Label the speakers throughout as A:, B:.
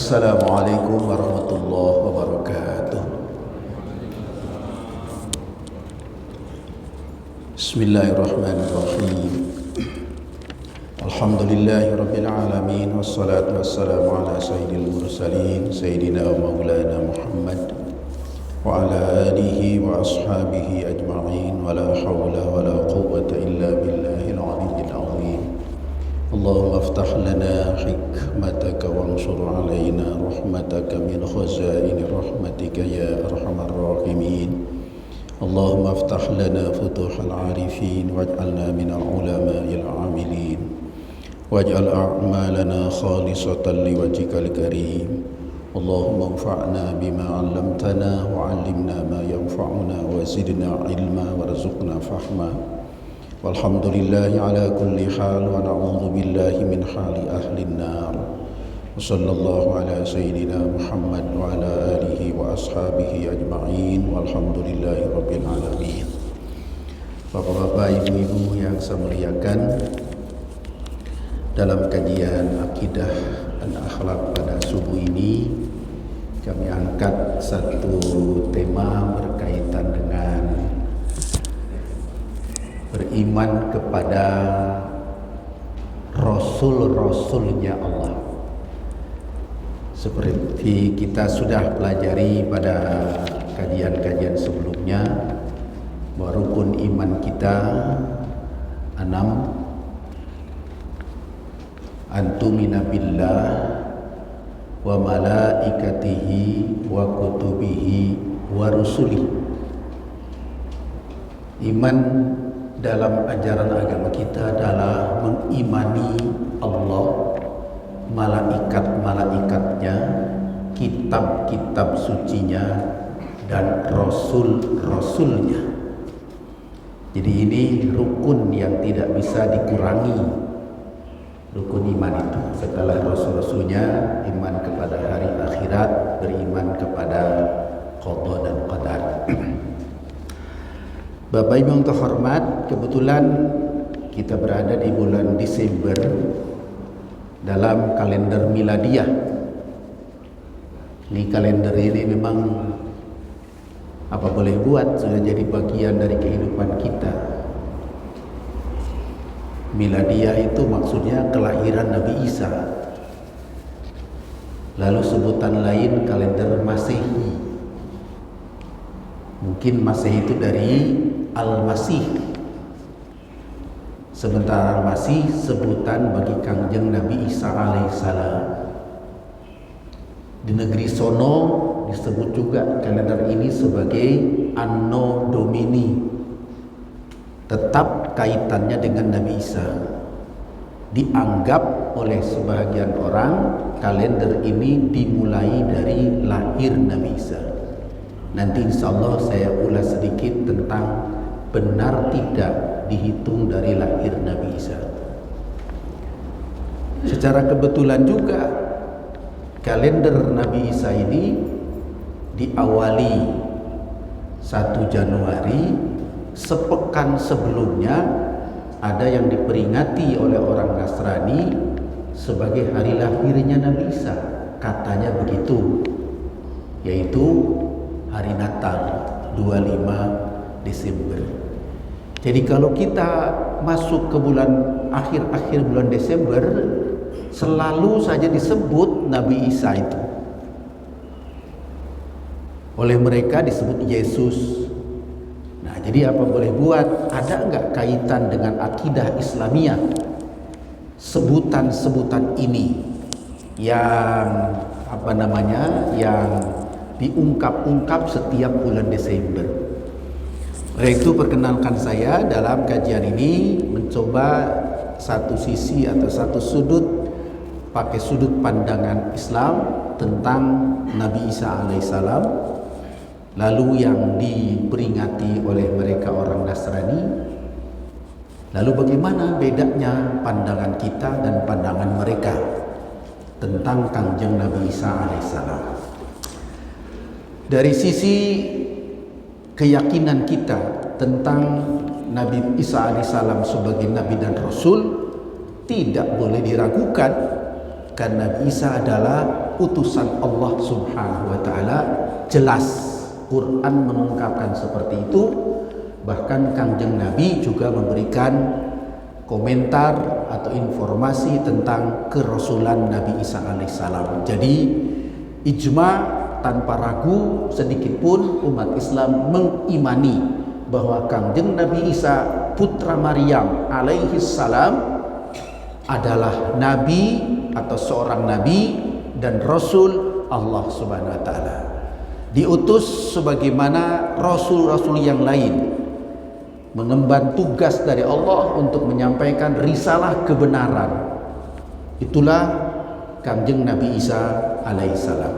A: Assalamualaikum warahmatullahi wabarakatuh. Bismillahirrahmanirrahim. Alhamdulillahi rabbil alamin, wassalatu wassalamu ala sayyidil mursalin sayyidina wa maulana Muhammad wa ala alihi wa ashabihi ajma'in, wa la hawla wa la quwwata illa billahil aliyyil azim. Allahumma aftah lana hikmataka wansur alaina rahmataka min khazaini rahmatika ya arhamar rahimin. Allahumma aftah lana futuhal arifin waj'alna minal ulama'il amilin waj'al a'malana khalisatan liwajhikal karim. Allahumma anfa'na bima 'allamtana wa 'allimna ma yanfa'una wa zidna ilma warzuqna fahma. Walhamdulillahi ala kulli hal wa na'udzu billahi min hali ahlin nar. Wa sallallahu ala sayyidina Muhammad wa ala alihi wa ashabihi ajma'in walhamdulillahi rabbil alamin. Bapak-bapak, ibu-ibu yang saya muliakan, dalam kajian akidah dan akhlak pada subuh ini kami angkat satu tema berkaitan dengan beriman kepada Rasul-Rasulnya Allah. Seperti kita sudah pelajari pada kajian-kajian sebelumnya, bahwa rukun iman kita 6: antumina billah wa malaikatihi wa kutubihi wa rusulih. Iman dalam ajaran agama kita adalah mengimani Allah, malaikat-malaikatnya, kitab-kitab sucinya, dan rasul-rasulnya. Jadi ini rukun yang tidak bisa dikurangi, rukun iman itu. Setelah rasul-rasulnya, iman kepada hari akhirat, beriman kepada qada dan qadar. Bapak Ibu yang terhormat, kebetulan kita berada di bulan Desember dalam kalender miladiah. Ini kalender ini memang apa boleh buat, sudah jadi bagian dari kehidupan kita. Miladiah itu maksudnya kelahiran Nabi Isa. Lalu sebutan lain kalender Masehi. Mungkin Masehi itu dari Al-Masih. Sementara Al-Masih sebutan bagi Kangjeng Nabi Isa alaihissalam. Di negeri sono disebut juga kalender ini sebagai Anno Domini. Tetap kaitannya dengan Nabi Isa. Dianggap oleh sebagian orang kalender ini dimulai dari lahir Nabi Isa. Nanti insya Allah saya ulas sedikit tentang benar tidak dihitung dari lahir Nabi Isa. Secara kebetulan juga kalender Nabi Isa ini diawali 1 Januari. Sepekan sebelumnya ada yang diperingati oleh orang Nasrani sebagai hari lahirnya Nabi Isa, katanya begitu, yaitu hari Natal 25 Desember. Jadi kalau kita masuk ke bulan akhir bulan Desember, selalu saja disebut Nabi Isa itu. Oleh mereka disebut Yesus. Nah, jadi apa boleh buat? Ada enggak kaitan dengan akidah Islamiyah sebutan-sebutan ini yang yang diungkap-ungkap setiap bulan Desember? Oleh itu perkenalkan saya dalam kajian ini mencoba satu sisi atau satu sudut, pakai sudut pandangan Islam tentang Nabi Isa alaihissalam, lalu yang diperingati oleh mereka orang Nasrani, lalu bagaimana bedanya pandangan kita dan pandangan mereka tentang Kangjeng Nabi Isa alaihissalam. Dari sisi keyakinan kita tentang Nabi Isa alaihissalam sebagai Nabi dan Rasul tidak boleh diragukan, karena Nabi Isa adalah utusan Allah Subhanahu wa taala. Jelas Quran mengungkapkan seperti itu. Bahkan Kangjeng Nabi juga memberikan komentar atau informasi tentang kerasulan Nabi Isa alaihissalam. Jadi ijma tanpa ragu sedikit pun umat Islam mengimani bahwa Kangjeng Nabi Isa putra Maryam alaihissalam adalah nabi atau seorang nabi dan rasul Allah Subhanahu wa taala. Diutus sebagaimana rasul-rasul yang lain, mengemban tugas dari Allah untuk menyampaikan risalah kebenaran. Itulah Kangjeng Nabi Isa alaihissalam.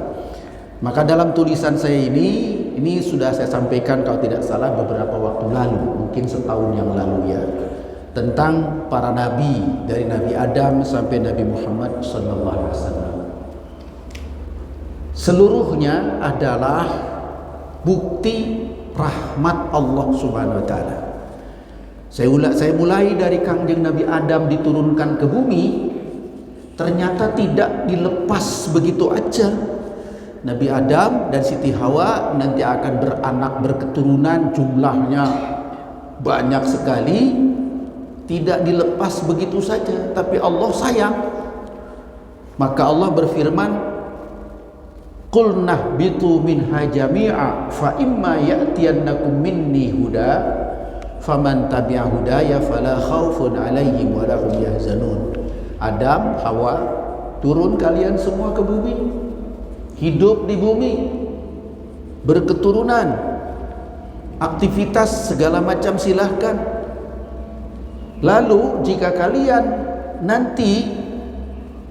A: Maka dalam tulisan saya ini sudah saya sampaikan kalau tidak salah beberapa waktu lalu, mungkin setahun yang lalu ya, tentang para nabi dari Nabi Adam sampai Nabi Muhammad SAW. Seluruhnya adalah bukti rahmat Allah Subhanahu wa taala. Saya mulai dari Kangjeng Nabi Adam diturunkan ke bumi, ternyata tidak dilepas begitu aja. Nabi Adam dan Siti Hawa nanti akan beranak berketurunan, jumlahnya banyak sekali, tidak dilepas begitu saja, tapi Allah sayang. Maka Allah berfirman, "Qul nahbitu minha jami'a fa imma ya'tiyannakum minni huda faman tabi'a hudaya fala khaufun 'alaihim wa lahum yahzanun." Adam, Hawa, turun kalian semua ke bumi, hidup di bumi, berketurunan, aktivitas segala macam silahkan. Lalu jika kalian nanti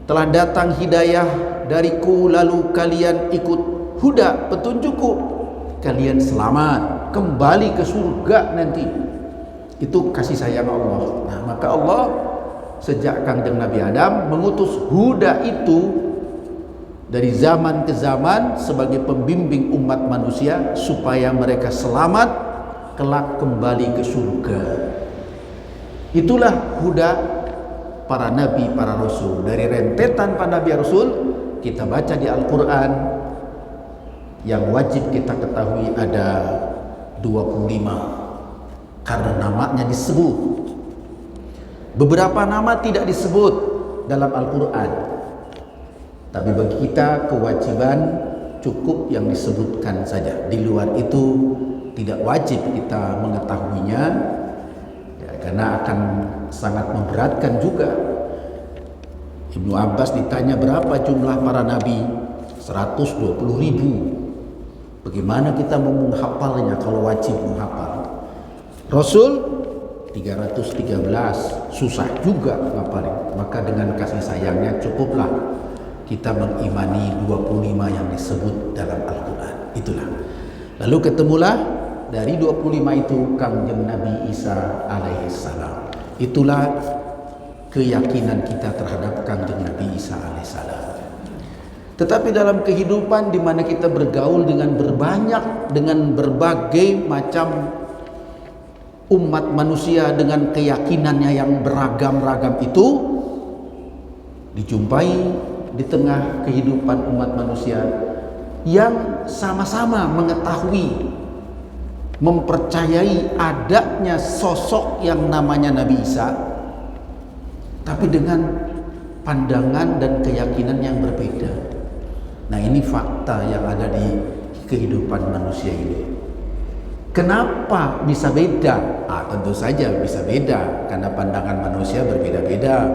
A: telah datang hidayah dariku, lalu kalian ikut huda, petunjukku, kalian selamat kembali ke surga nanti. Itu kasih sayang Allah. Nah, maka Allah sejak Kangjeng Nabi Adam mengutus huda itu dari zaman ke zaman sebagai pembimbing umat manusia supaya mereka selamat kelak kembali ke surga. Itulah huda para nabi, para rasul. Dari rentetan para nabi rasul kita baca di Al-Quran, yang wajib kita ketahui ada 25 karena namanya disebut. Beberapa nama tidak disebut dalam Al-Quran, tapi bagi kita kewajiban cukup yang disebutkan saja. Di luar itu tidak wajib kita mengetahuinya ya, karena akan sangat memberatkan juga. Ibnu Abbas ditanya berapa jumlah para nabi, 120.000. Bagaimana kita mau menghafalnya kalau wajib menghafal? Rasul 313, susah juga ngapalin. Maka dengan kasih sayangnya cukuplah kita mengimani 25 yang disebut dalam Al-Quran. Itulah. Lalu ketemulah dari 25 itu Kangjeng Nabi Isa alaihissalam. Itulah keyakinan kita terhadap Kangjeng Nabi Isa alaihissalam. Tetapi dalam kehidupan di mana kita bergaul dengan berbagai macam umat manusia dengan keyakinannya yang beragam-ragam itu, dijumpai di tengah kehidupan umat manusia yang sama-sama mengetahui, mempercayai adanya sosok yang namanya Nabi Isa, tapi dengan pandangan dan keyakinan yang berbeda. Nah, ini fakta yang ada di kehidupan manusia ini. Kenapa bisa beda? Tentu saja bisa beda karena pandangan manusia berbeda-beda,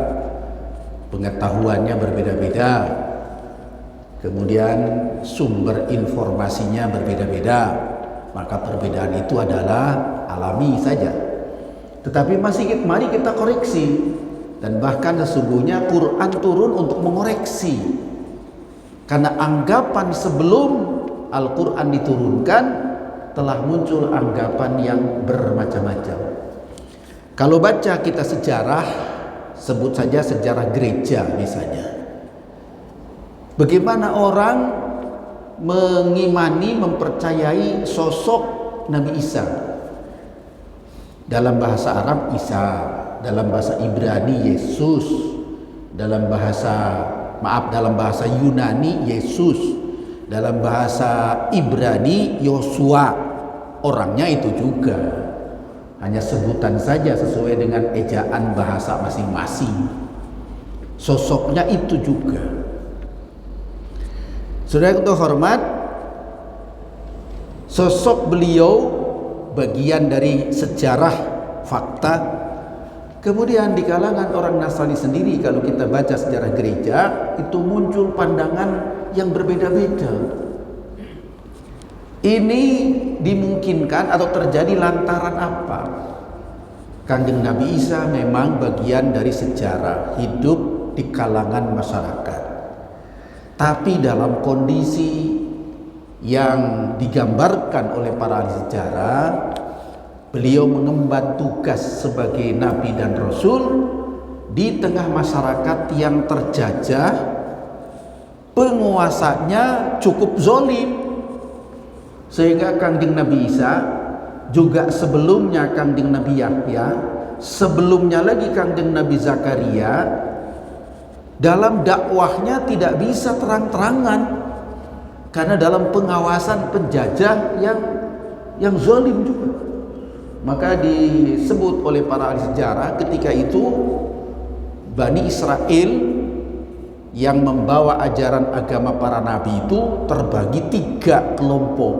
A: pengetahuannya berbeda-beda, kemudian sumber informasinya berbeda-beda. Maka perbedaan itu adalah alami saja. Tetapi mari kita koreksi, dan bahkan sesungguhnya Quran turun untuk mengoreksi, karena anggapan sebelum Al-Quran diturunkan telah muncul anggapan yang bermacam-macam. Kalau baca kita sejarah, sebut saja sejarah gereja misalnya, bagaimana orang mengimani, mempercayai sosok Nabi Isa. Dalam bahasa Arab Isa, dalam bahasa Ibrani Yesus, dalam bahasa dalam bahasa Yunani Yesus, dalam bahasa Ibrani Yosua, orangnya itu juga, hanya sebutan saja sesuai dengan ejaan bahasa masing-masing. Sosoknya itu juga. Saudara yang terhormat, sosok beliau bagian dari sejarah fakta. Kemudian di kalangan orang Nasrani sendiri, kalau kita baca sejarah gereja, itu muncul pandangan yang berbeda-beda. Ini dimungkinkan atau terjadi lantaran apa? Kanjeng Nabi Isa memang bagian dari sejarah hidup di kalangan masyarakat, tapi dalam kondisi yang digambarkan oleh para ahli sejarah, beliau mengemban tugas sebagai nabi dan rasul di tengah masyarakat yang terjajah, penguasanya cukup zalim, sehingga Kanjeng Nabi Isa juga sebelumnya Kanjeng Nabi Yahya, sebelumnya lagi Kanjeng Nabi Zakaria, dalam dakwahnya tidak bisa terang-terangan karena dalam pengawasan penjajah yang zalim juga. Maka disebut oleh para ahli sejarah ketika itu Bani Israel yang membawa ajaran agama para nabi itu terbagi 3 kelompok,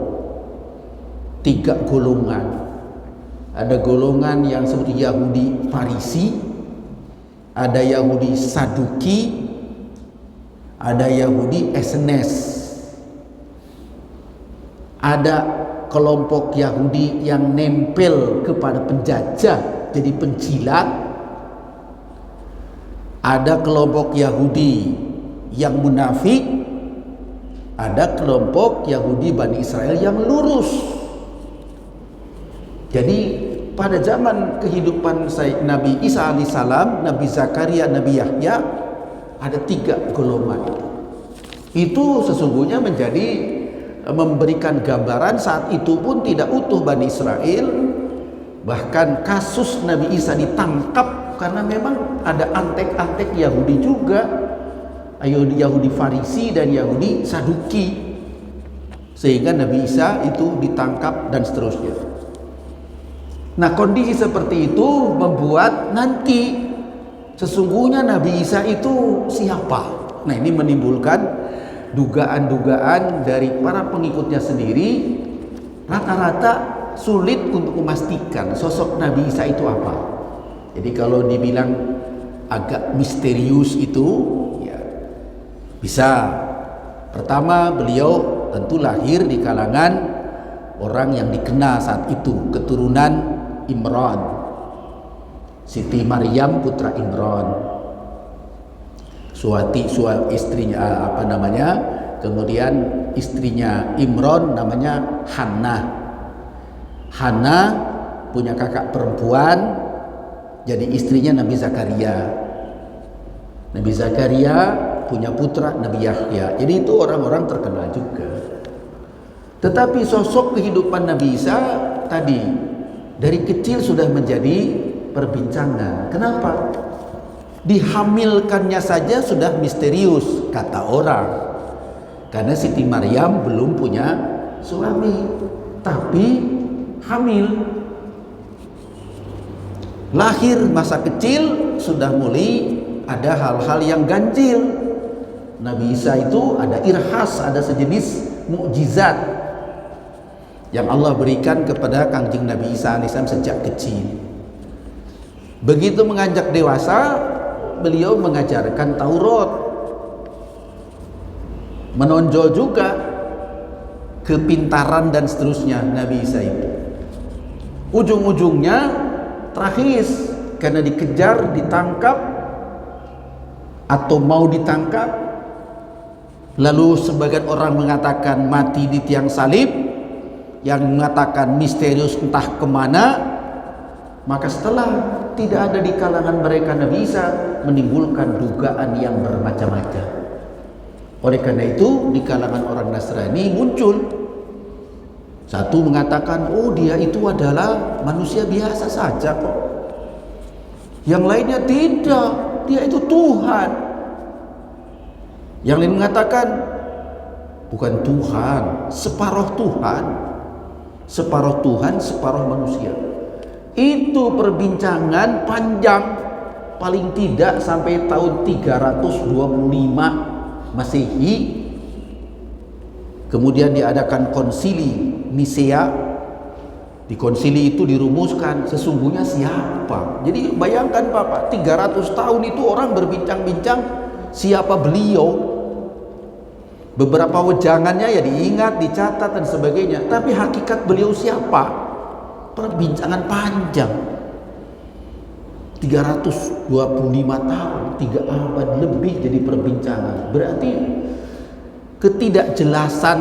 A: 3 golongan. Ada golongan yang disebut Yahudi Farisi, ada Yahudi Saduki, ada Yahudi Essenes, ada kelompok Yahudi yang nempel kepada penjajah jadi penjilat, ada kelompok Yahudi yang munafik, ada kelompok Yahudi Bani Israel yang lurus. Jadi pada zaman kehidupan Nabi Isa alaihissalam, Nabi Zakaria, Nabi Yahya, ada 3 golongan. Itu sesungguhnya memberikan gambaran saat itu pun tidak utuh Bani Israel. Bahkan kasus Nabi Isa ditangkap karena memang ada antek-antek Yahudi juga, Yahudi Farisi dan Yahudi Saduki, sehingga Nabi Isa itu ditangkap dan seterusnya. Nah, kondisi seperti itu membuat nanti sesungguhnya Nabi Isa itu siapa? Nah, ini menimbulkan dugaan-dugaan dari para pengikutnya sendiri. Rata-rata sulit untuk memastikan sosok Nabi Isa itu apa. Jadi kalau dibilang agak misterius itu ya bisa. Pertama, beliau tentu lahir di kalangan orang yang dikenal saat itu, keturunan Imran, Siti Maryam putra Imran, istrinya kemudian istrinya Imran namanya Hannah punya kakak perempuan, jadi istrinya Nabi Zakaria punya putra Nabi Yahya. Jadi itu orang-orang terkenal juga. Tetapi sosok kehidupan Nabi Isa tadi dari kecil sudah menjadi perbincangan. Kenapa? Dihamilkannya saja sudah misterius kata orang, karena Siti Maryam belum punya suami tapi hamil. Lahir masa kecil sudah mulai ada hal-hal yang ganjil. Nabi Isa itu ada irhas, ada sejenis mukjizat yang Allah berikan kepada Kanjeng Nabi Isa alaihissalam sejak kecil. Begitu menganjak dewasa, beliau mengajarkan Taurat, menonjol juga kepintaran dan seterusnya Nabi Isa itu. Ujung-ujungnya tragis karena dikejar, ditangkap atau mau ditangkap, lalu sebagian orang mengatakan mati di tiang salib, yang mengatakan misterius entah kemana. Maka setelah tidak ada di kalangan mereka Nabi Isa, menimbulkan dugaan yang bermacam-macam. Oleh karena itu di kalangan orang Nasrani muncul satu mengatakan, oh dia itu adalah manusia biasa saja kok. Yang lainnya tidak, dia itu Tuhan. Yang lain mengatakan bukan Tuhan, separuh Tuhan. Separuh Tuhan, separuh manusia. Itu perbincangan panjang, paling tidak sampai tahun 325 Masehi. Kemudian diadakan konsili Nisea. Di konsili itu dirumuskan sesungguhnya siapa. Jadi bayangkan Bapak, 300 tahun itu orang berbincang-bincang siapa beliau. Beberapa wejangannya ya diingat, dicatat dan sebagainya, tapi hakikat beliau siapa? Perbincangan panjang. 325 tahun, 3 abad lebih jadi perbincangan. Berarti ketidakjelasan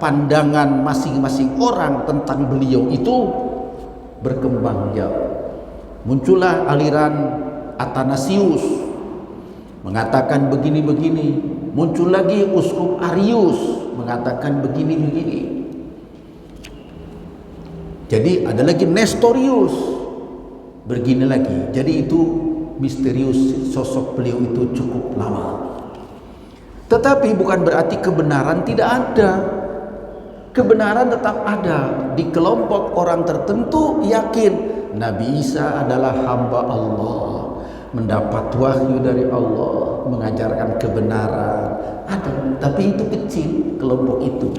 A: pandangan masing-masing orang tentang beliau itu berkembang jauh. Muncullah aliran Athanasius mengatakan begini-begini. Muncul lagi Uskup Arius mengatakan begini-begini. Jadi ada lagi Nestorius begini lagi. Jadi itu misterius, sosok beliau itu cukup lama. Tetapi bukan berarti kebenaran tidak ada. Kebenaran tetap ada. Di kelompok orang tertentu yakin Nabi Isa adalah hamba Allah, mendapat wahyu dari Allah, mengajarkan kebenaran. Ada, tapi itu kecil kelompok itu.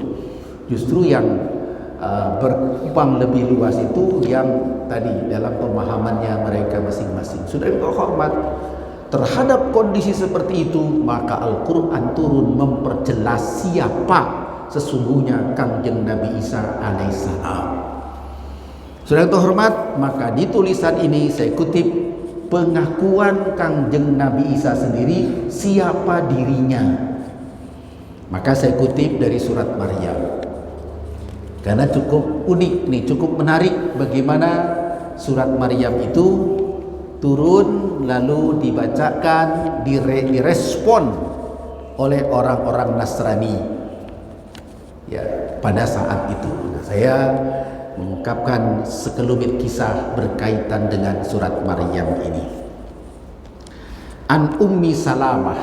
A: Justru yang berkembang lebih luas itu yang tadi dalam pemahamannya mereka masing-masing. Sudah hormat terhadap kondisi seperti itu, maka Al-Quran turun memperjelas siapa sesungguhnya Kangjeng Nabi Isa alaihissalam. Sudah hormat, maka di tulisan ini saya kutip pengakuan Kangjeng Nabi Isa sendiri siapa dirinya. Maka saya kutip dari surat Maryam. Karena cukup unik nih, cukup menarik bagaimana surat Maryam itu turun lalu dibacakan, direspon oleh orang-orang Nasrani. Ya, pada saat itu saya mengungkapkan sekelumit kisah berkaitan dengan surat Maryam ini. An Ummi Salamah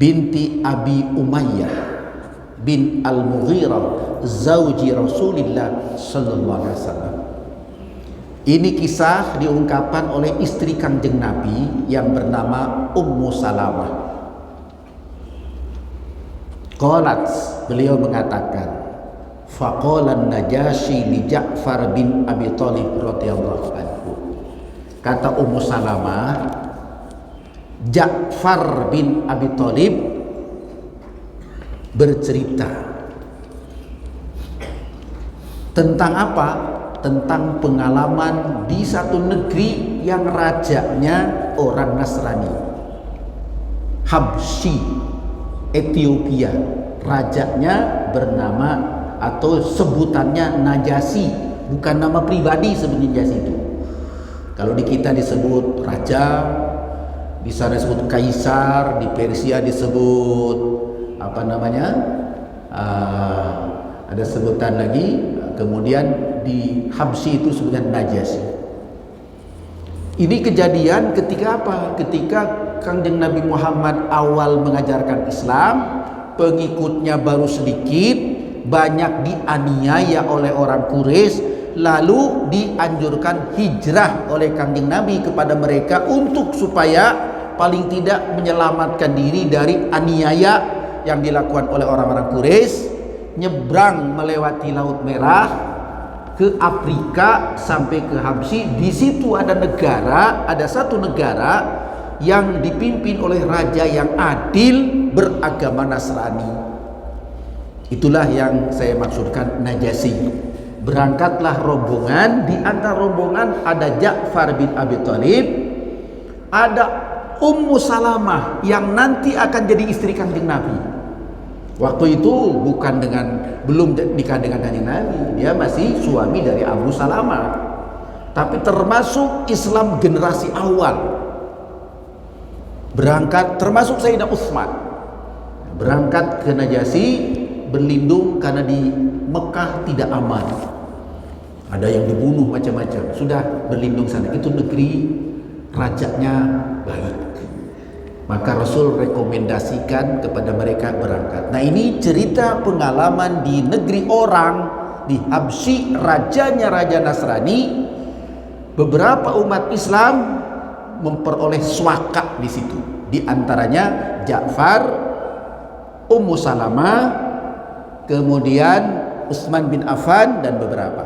A: binti Abi Umayyah bin Al-Mughirah zauji Rasulillah sallallahu alaihi wasallam. Ini kisah diungkapkan oleh istri Kangjeng Nabi yang bernama Ummu Salamah. Qalat, beliau mengatakan, faqala Najasyi li Ja'far bin Abi Thalib radhiyallahu anhu. Kata Ummu Salamah, Ja'far bin Abi Thalib bercerita tentang apa? Tentang pengalaman di satu negeri yang rajanya orang Nasrani, Habsyi, Ethiopia. Rajanya bernama atau sebutannya Najasyi, bukan nama pribadi sebenarnya Najasyi itu. Kalau di kita disebut raja, di sana disebut kaisar, di Persia disebut apa namanya? Ada sebutan lagi. Kemudian di Habsyi itu sebutan Najasyi. Ini kejadian ketika apa? Ketika Kangjeng Nabi Muhammad awal mengajarkan Islam, pengikutnya baru sedikit, banyak dianiaya oleh orang Quraisy, lalu dianjurkan hijrah oleh Kangjeng Nabi kepada mereka untuk supaya paling tidak menyelamatkan diri dari aniaya yang dilakukan oleh orang-orang Quraisy, nyebrang melewati Laut Merah ke Afrika sampai ke Habsyi. Di situ ada negara, ada satu negara yang dipimpin oleh raja yang adil beragama Nasrani. Itulah yang saya maksudkan Najasyi. Berangkatlah rombongan, di antara rombongan ada Ja'far bin Abi Thalib, ada Ummu Salamah yang nanti akan jadi istri Kangjeng Nabi. Waktu itu belum nikah dengan Kanjeng Nabi, dia masih suami dari Abu Salamah, tapi termasuk Islam generasi awal. Berangkat termasuk Sayyidina Utsman, berangkat ke Najasyi berlindung karena di Mekah tidak aman, ada yang dibunuh macam-macam, sudah berlindung sana. Itu negeri rajanya baik. Maka Rasul rekomendasikan kepada mereka berangkat. Nah, ini cerita pengalaman di negeri orang, di Habsyi, rajanya raja Nasrani. Beberapa umat Islam memperoleh suaka di situ. Di antaranya Ja'far, Ummu Salamah, kemudian Utsman bin Affan dan beberapa.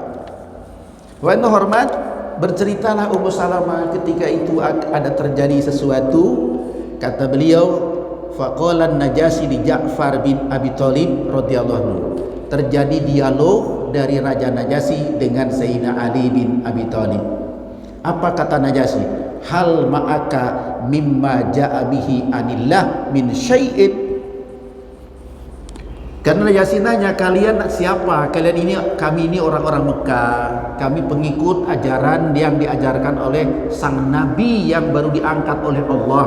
A: Wa hormat, berceritalah Ummu Salamah ketika itu ada terjadi sesuatu. Kata beliau, faqala Najasyi di Ja'far bin Abi Thalib radhiyallahu anhu. Terjadi dialog dari Raja Najasyi dengan Sayyidina Ali bin Abi Thalib. Apa kata Najasyi? Hal ma'aka mimma ja'a bihi anillah min syai'in. Karena Najasyi nanya, kalian siapa? Kalian ini, kami ini orang-orang Mekah. Kami pengikut ajaran yang diajarkan oleh sang Nabi yang baru diangkat oleh Allah.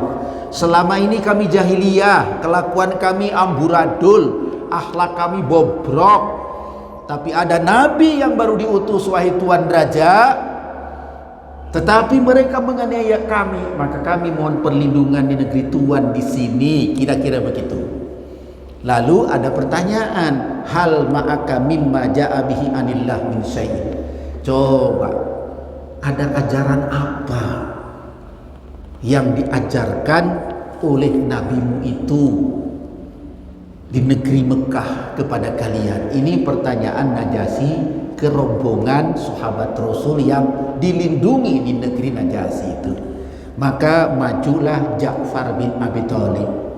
A: Selama ini kami jahiliyah, kelakuan kami amburadul, akhlak kami bobrok. Tapi ada Nabi yang baru diutus, wahai Tuan Raja. Tetapi mereka menganiaya kami, maka kami mohon perlindungan di negeri Tuan di sini. Kira-kira begitu. Lalu ada pertanyaan, hal ma'aka mimma ja'a bihi anillah min syai'in. Coba, ada ajaran apa yang diajarkan oleh nabimu itu di negeri Mekah kepada kalian? Ini pertanyaan Najasyi ke rombongan sahabat Rasul yang dilindungi di negeri Najasyi itu. Maka majulah Ja'far bin Abi Thalib.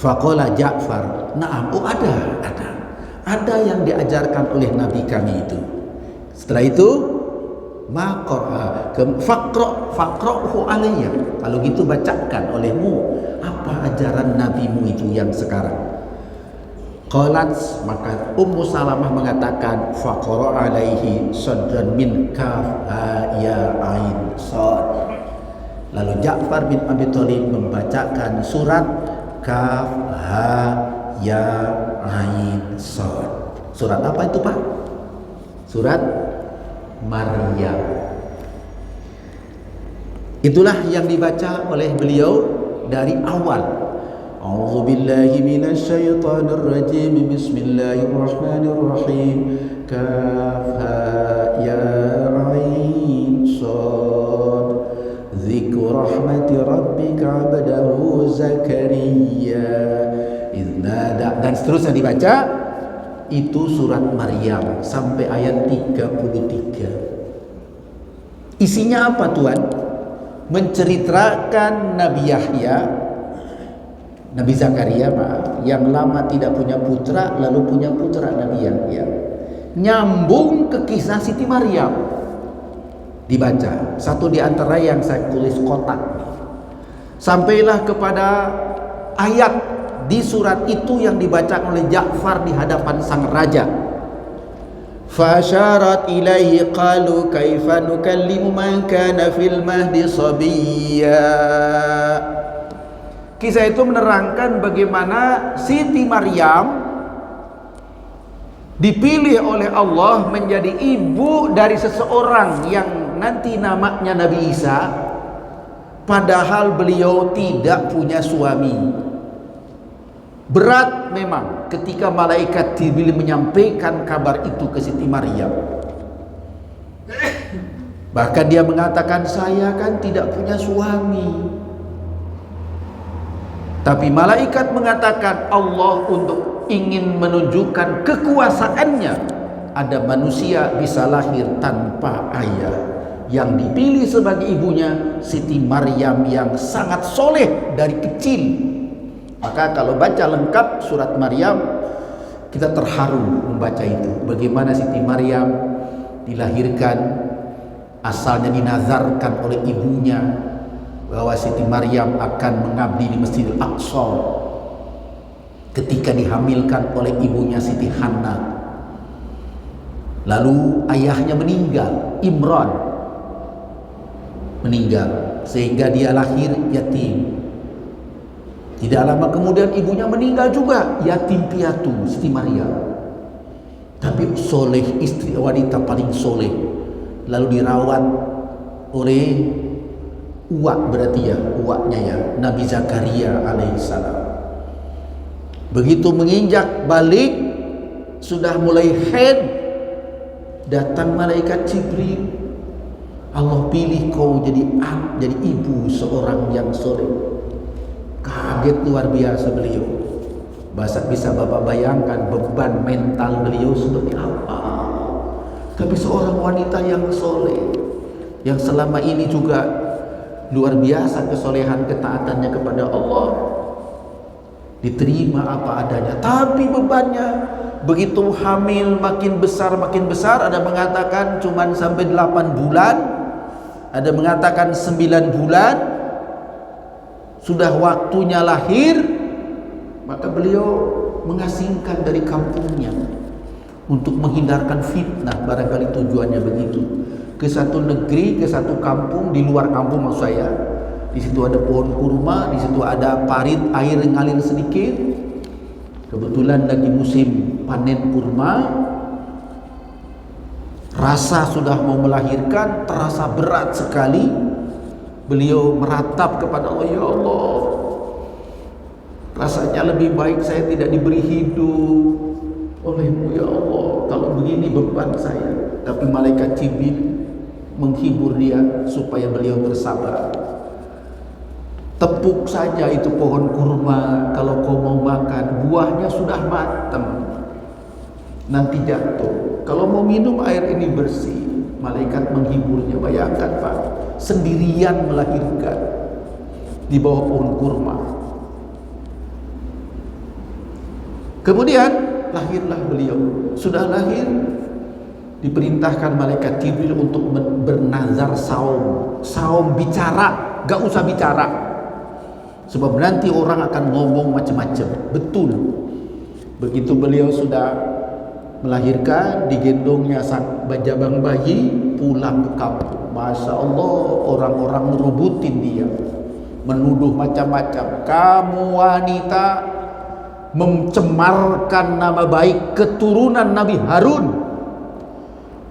A: Faqala Ja'far, na'am, oh ada yang diajarkan oleh Nabi kami itu. Setelah itu, faqra'hu alayya. Kalau gitu bacakan olehmu apa ajaran nabimu itu yang sekarang. Qalat, maka Ummu Salamah mengatakan, faqra alaihi sadran min kaf ha ya ain sad. Lalu Ja'far bin Abi Thalib membacakan surat Kaf ha ya ain sad. Surat apa itu, Pak? Surat Maryam. Itulah yang dibaca oleh beliau dari awal. A'udzu billahi minasy syaithanir rajim. Bismillahirrahmanirrahim. Kaf ha ya ain sad. Dzikru rahmati rabbika 'abdahu Zakaria idznada, dan seterusnya dibaca. Itu surat Maryam sampai ayat 33. Isinya apa, Tuan? Menceritakan Nabi Yahya, Nabi Zakaria, yang lama tidak punya putra, lalu punya putra Nabi Yahya. Nyambung ke kisah Siti Maryam. Dibaca satu di antara yang saya tulis kotak. Sampailah kepada ayat di surat itu yang dibaca oleh Ja'far di hadapan sang raja. Fasyarat ilaihi qalu kaifa nukallimu man kana fil mahdi sabiyya. Kisah itu menerangkan bagaimana Siti Maryam dipilih oleh Allah menjadi ibu dari seseorang yang nanti namanya Nabi Isa, padahal beliau tidak punya suami. Berat memang ketika malaikat Jibril menyampaikan kabar itu ke Siti Maryam. Bahkan dia mengatakan, saya kan tidak punya suami. Tapi malaikat mengatakan, Allah untuk ingin menunjukkan kekuasaannya, ada manusia bisa lahir tanpa ayah. Yang dipilih sebagai ibunya Siti Maryam yang sangat soleh dari kecil. Maka kalau baca lengkap surat Maryam, kita terharu membaca itu. Bagaimana Siti Maryam dilahirkan, asalnya dinazarkan oleh ibunya bahwa Siti Maryam akan mengabdi di Masjidil Aqsa. Ketika dihamilkan oleh ibunya Siti Hannah, lalu ayahnya meninggal, Imran meninggal, sehingga dia lahir yatim. Tidak lama kemudian ibunya meninggal juga, yatim piatu Siti Maryam. Tapi soleh, istri wanita paling soleh. Lalu dirawat oleh
B: uak berarti ya, uaknya ya, Nabi Zakaria alaihissalam. Begitu menginjak balik, sudah mulai haid, datang malaikat Jibril. Allah pilih kau jadi ibu seorang yang soleh. Kaget luar biasa beliau. Bisa Bapak bayangkan beban mental beliau seperti apa. Tapi seorang wanita yang soleh, yang selama ini juga luar biasa kesolehan ketaatannya kepada Allah, diterima apa adanya. Tapi bebannya begitu hamil makin besar. Ada mengatakan cuman sampai 8 bulan, ada mengatakan 9 bulan, sudah waktunya lahir. Maka beliau mengasingkan dari kampungnya untuk menghindarkan fitnah, barangkali tujuannya begitu. Ke satu negeri, ke satu kampung, di luar kampung maksud saya. Di situ ada pohon kurma, di situ ada parit air yang ngalir sedikit. Kebetulan lagi musim panen kurma. Rasa sudah mau melahirkan, terasa berat sekali. Beliau meratap kepada Allah, ya Allah, rasanya lebih baik saya tidak diberi hidup olehmu ya Allah, kalau begini beban saya. Tapi malaikat Jibril menghibur dia supaya beliau bersabar. Tepuk saja itu pohon kurma, kalau kau mau makan, buahnya sudah matang, nanti jatuh. Kalau mau minum air ini bersih. Malaikat menghiburnya. Bayangkan Pak, sendirian melahirkan di bawah pohon kurma. Kemudian lahirlah beliau. Sudah lahir, diperintahkan malaikat Jibril untuk bernazar saum bicara, gak usah bicara, sebab nanti orang akan ngomong macam-macam. Betul. Begitu beliau sudah melahirkan, digendongnya sang jabang bayi pulang ke kampung. Masya Allah, orang-orang merubutin dia, menuduh macam-macam. Kamu wanita mencemarkan nama baik keturunan Nabi Harun.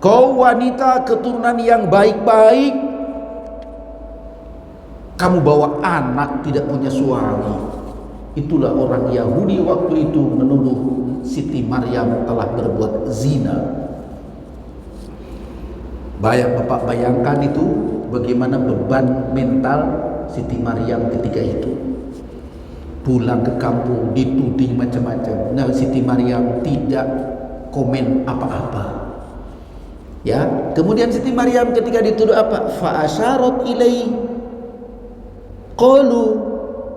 B: Kau wanita keturunan yang baik-baik, kamu bawa anak tidak punya suami. Itulah orang Yahudi waktu itu menuduh Siti Maryam telah berbuat zina. Bapak bayangkan itu bagaimana beban mental Siti Maryam ketika itu. Pulang ke kampung dituding macam-macam. Nah, Siti Maryam tidak komen apa-apa. Ya, kemudian Siti Maryam ketika dituduh apa? Fa asyarat ilai qalu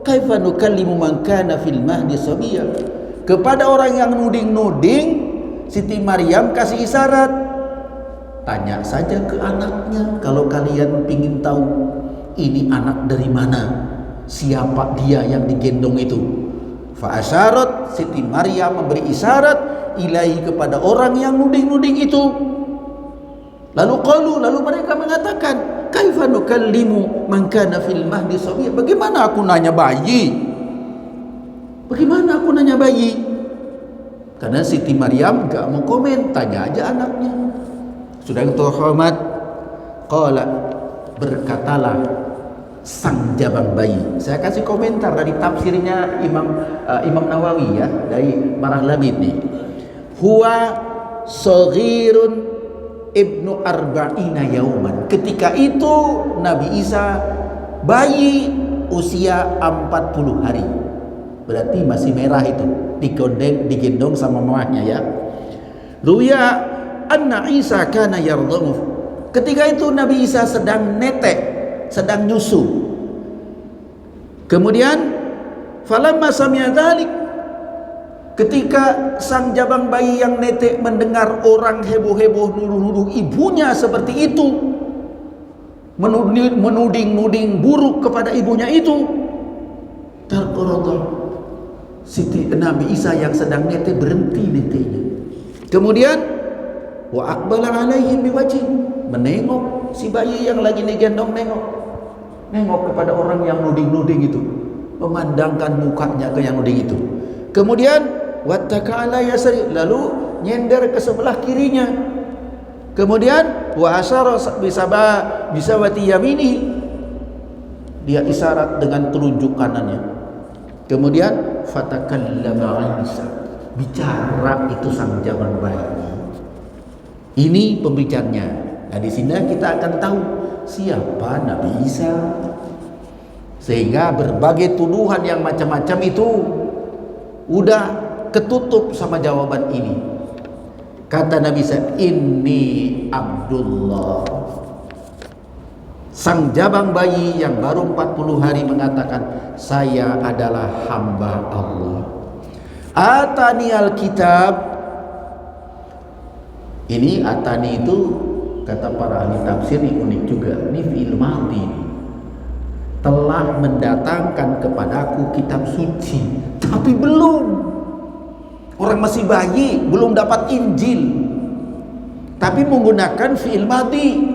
B: kaifa nukallimu man kana fil mahdi sabiyya. Kepada orang yang nuding-nuding, Siti Maryam kasih isyarat, tanya saja ke anaknya kalau kalian ingin tahu ini anak dari mana, siapa dia yang digendong itu. Fa asyarat, Siti Maryam memberi isyarat ilahi kepada orang yang nuding-nuding itu. Lalu mereka mengatakan, kaifa nukallimu man kana fil mahdi sabiyya. Bagaimana aku nanya bayi? Bagaimana aku nanya bayi? Karena Siti Maryam gak mau komen, tanya aja anaknya. Sudah terhormat, qala, berkatalah sang jabang bayi. Saya kasih komentar dari tafsirnya Imam Nawawi ya, dari Maraghlabid nih. Huwa saghirun ibnu arba'ina yauman. Ketika itu Nabi Isa bayi usia 40 hari. Berarti masih merah itu, digendong sama mamanya ya. Ruya anna Isa kana yardhamu. Ketika itu Nabi Isa sedang netek, sedang nyusu. Kemudian falamma sami'a dzalik, ketika sang jabang bayi yang netek mendengar orang heboh-heboh nuduh-nuduh ibunya seperti itu, menuding-nuding buruk kepada ibunya itu, terqarada Siti Nabi Isa yang sedang netek berhenti neteknya. Kemudian wa aqbala alaihim biwajhi, menengok si bayi yang lagi digendong, nengok kepada orang yang nuding-nuding itu, memandangkan mukanya ke yang nuding itu. Kemudian wattaka ala yasari, lalu nyender ke sebelah kirinya. Kemudian wa asyara bisawati yamini, dia isyarat dengan telunjuk kanannya. Kemudian fatakallama Isa, bicara itu sang jabang bayi. Ini pembicaranya. Nah, di sini kita akan tahu siapa Nabi Isa. Sehingga berbagai tuduhan yang macam-macam itu udah ketutup sama jawaban ini. Kata Nabi Isa, "Inni Abdullah." Sang jabang bayi yang baru 40 hari mengatakan, "Saya adalah hamba Allah. Atani al-kitab." Ini atani itu kata para ahli tafsir ini unik juga. Ini fi'il madhi, telah mendatangkan kepadaku kitab suci. Tapi belum, orang masih bayi, belum dapat Injil, tapi menggunakan fi'il madhi.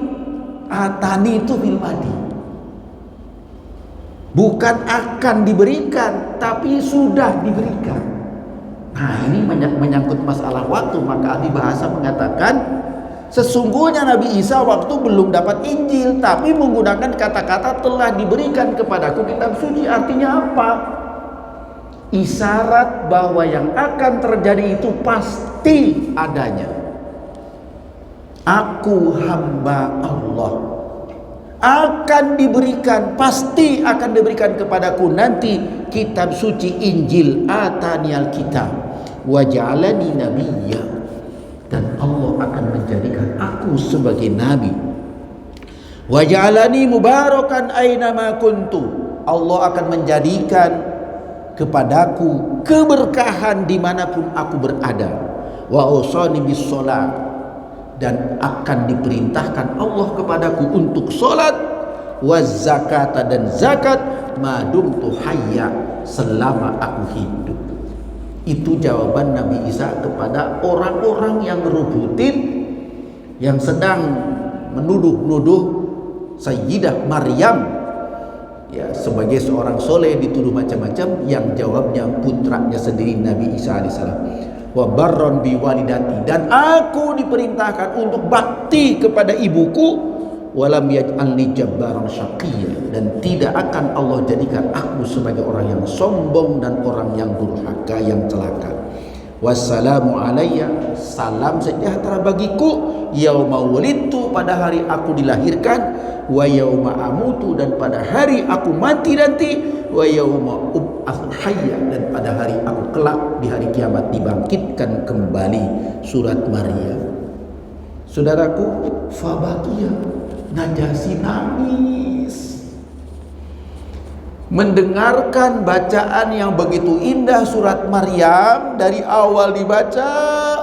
B: Atani itu fi'il madhi, bukan akan diberikan, tapi sudah diberikan. Nah, ini menyangkut masalah waktu. Maka ahli bahasa mengatakan sesungguhnya Nabi Isa waktu belum dapat Injil, tapi menggunakan kata-kata telah diberikan kepadaku kitab suci. Artinya apa? Isyarat bahwa yang akan terjadi itu pasti adanya. Aku hamba Allah, akan diberikan, pasti akan diberikan kepadaku nanti kitab suci Injil. Atani al-kitab wa ja'alani nabiyya, dan Allah akan menjadikan aku sebagai nabi. Wa ja'alani mubarakan aina ma kuntu, Allah akan menjadikan kepadaku keberkahan dimanapun aku berada. Wa usani bis shalat, dan akan diperintahkan Allah kepadaku untuk salat. Wa zakata, dan zakat, madumtu hayya, selama aku hidup. Itu jawaban Nabi Isa kepada orang-orang yang berebutin, yang sedang menuduh-nuduh Sayyidah Maryam ya sebagai seorang soleh, dituduh macam-macam. Yang jawabnya putranya sendiri Nabi Isa alaihissalam. Wa barron bi walidati, dan aku diperintahkan untuk bakti kepada ibuku. Walam yaj'alni jabbaran syaqiyya, dan tidak akan Allah jadikan aku sebagai orang yang sombong dan orang yang durhaka, yang celaka. Wassalamu alayya, salam sejahtera bagiku, yauma wulidtu, pada hari aku dilahirkan, wa yauma amutu, dan pada hari aku mati nanti, wa yauma ub'atsu hayya, dan pada hari aku kelak di hari kiamat dibangkitkan kembali. Surat Maryam. Saudaraku, fabakia, Najasyi nangis mendengarkan bacaan yang begitu indah surat Maryam, dari awal dibaca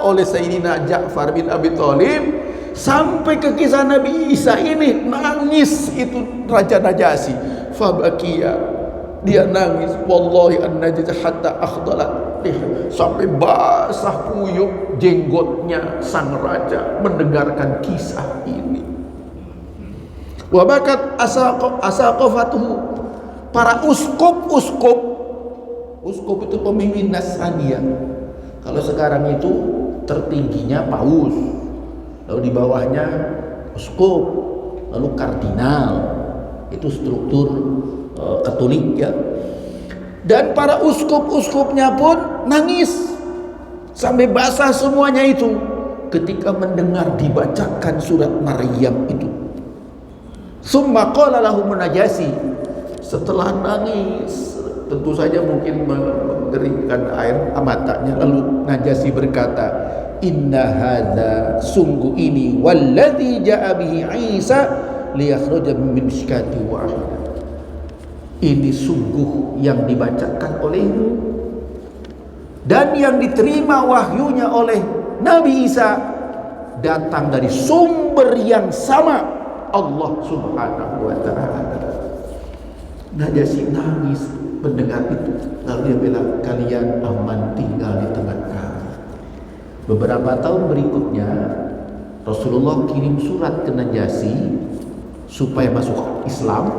B: oleh Sayyidina Ja'far bin Abi Thalib sampai ke kisah Nabi Isa ini. Nangis itu Raja Najasyi. Fabakia, dia nangis, wallahi an-najis hatta akhdalat, sampai basah kuyup jenggotnya sang raja mendengarkan kisah ini. Wabakat asaqafatuhu, para uskup itu pemimpin Nasraniyah. Kalau sekarang itu tertingginya paus, lalu di bawahnya uskup, lalu kardinal. Itu struktur Katolik ya. Dan para uskup-uskupnya pun nangis sampai basah semuanya itu ketika mendengar dibacakan surat Maryam itu. Summa qala lahum Najasyi, setelah nangis tentu saja mungkin mengeringkan air matanya, lalu Najasyi berkata, inna hadza, sungguh ini, walladzi ja'a bihi Isa liyakhruja min mishkati wahidah, ini sungguh yang dibacakan olehmu dan yang diterima wahyunya oleh Nabi Isa datang dari sumber yang sama, Allah Subhanahu wa ta'ala. Najasyi nangis mendengar itu, lalu dia bilang, kalian aman tinggal di tengah kami. Beberapa tahun berikutnya Rasulullah kirim surat ke Najasyi supaya masuk Islam.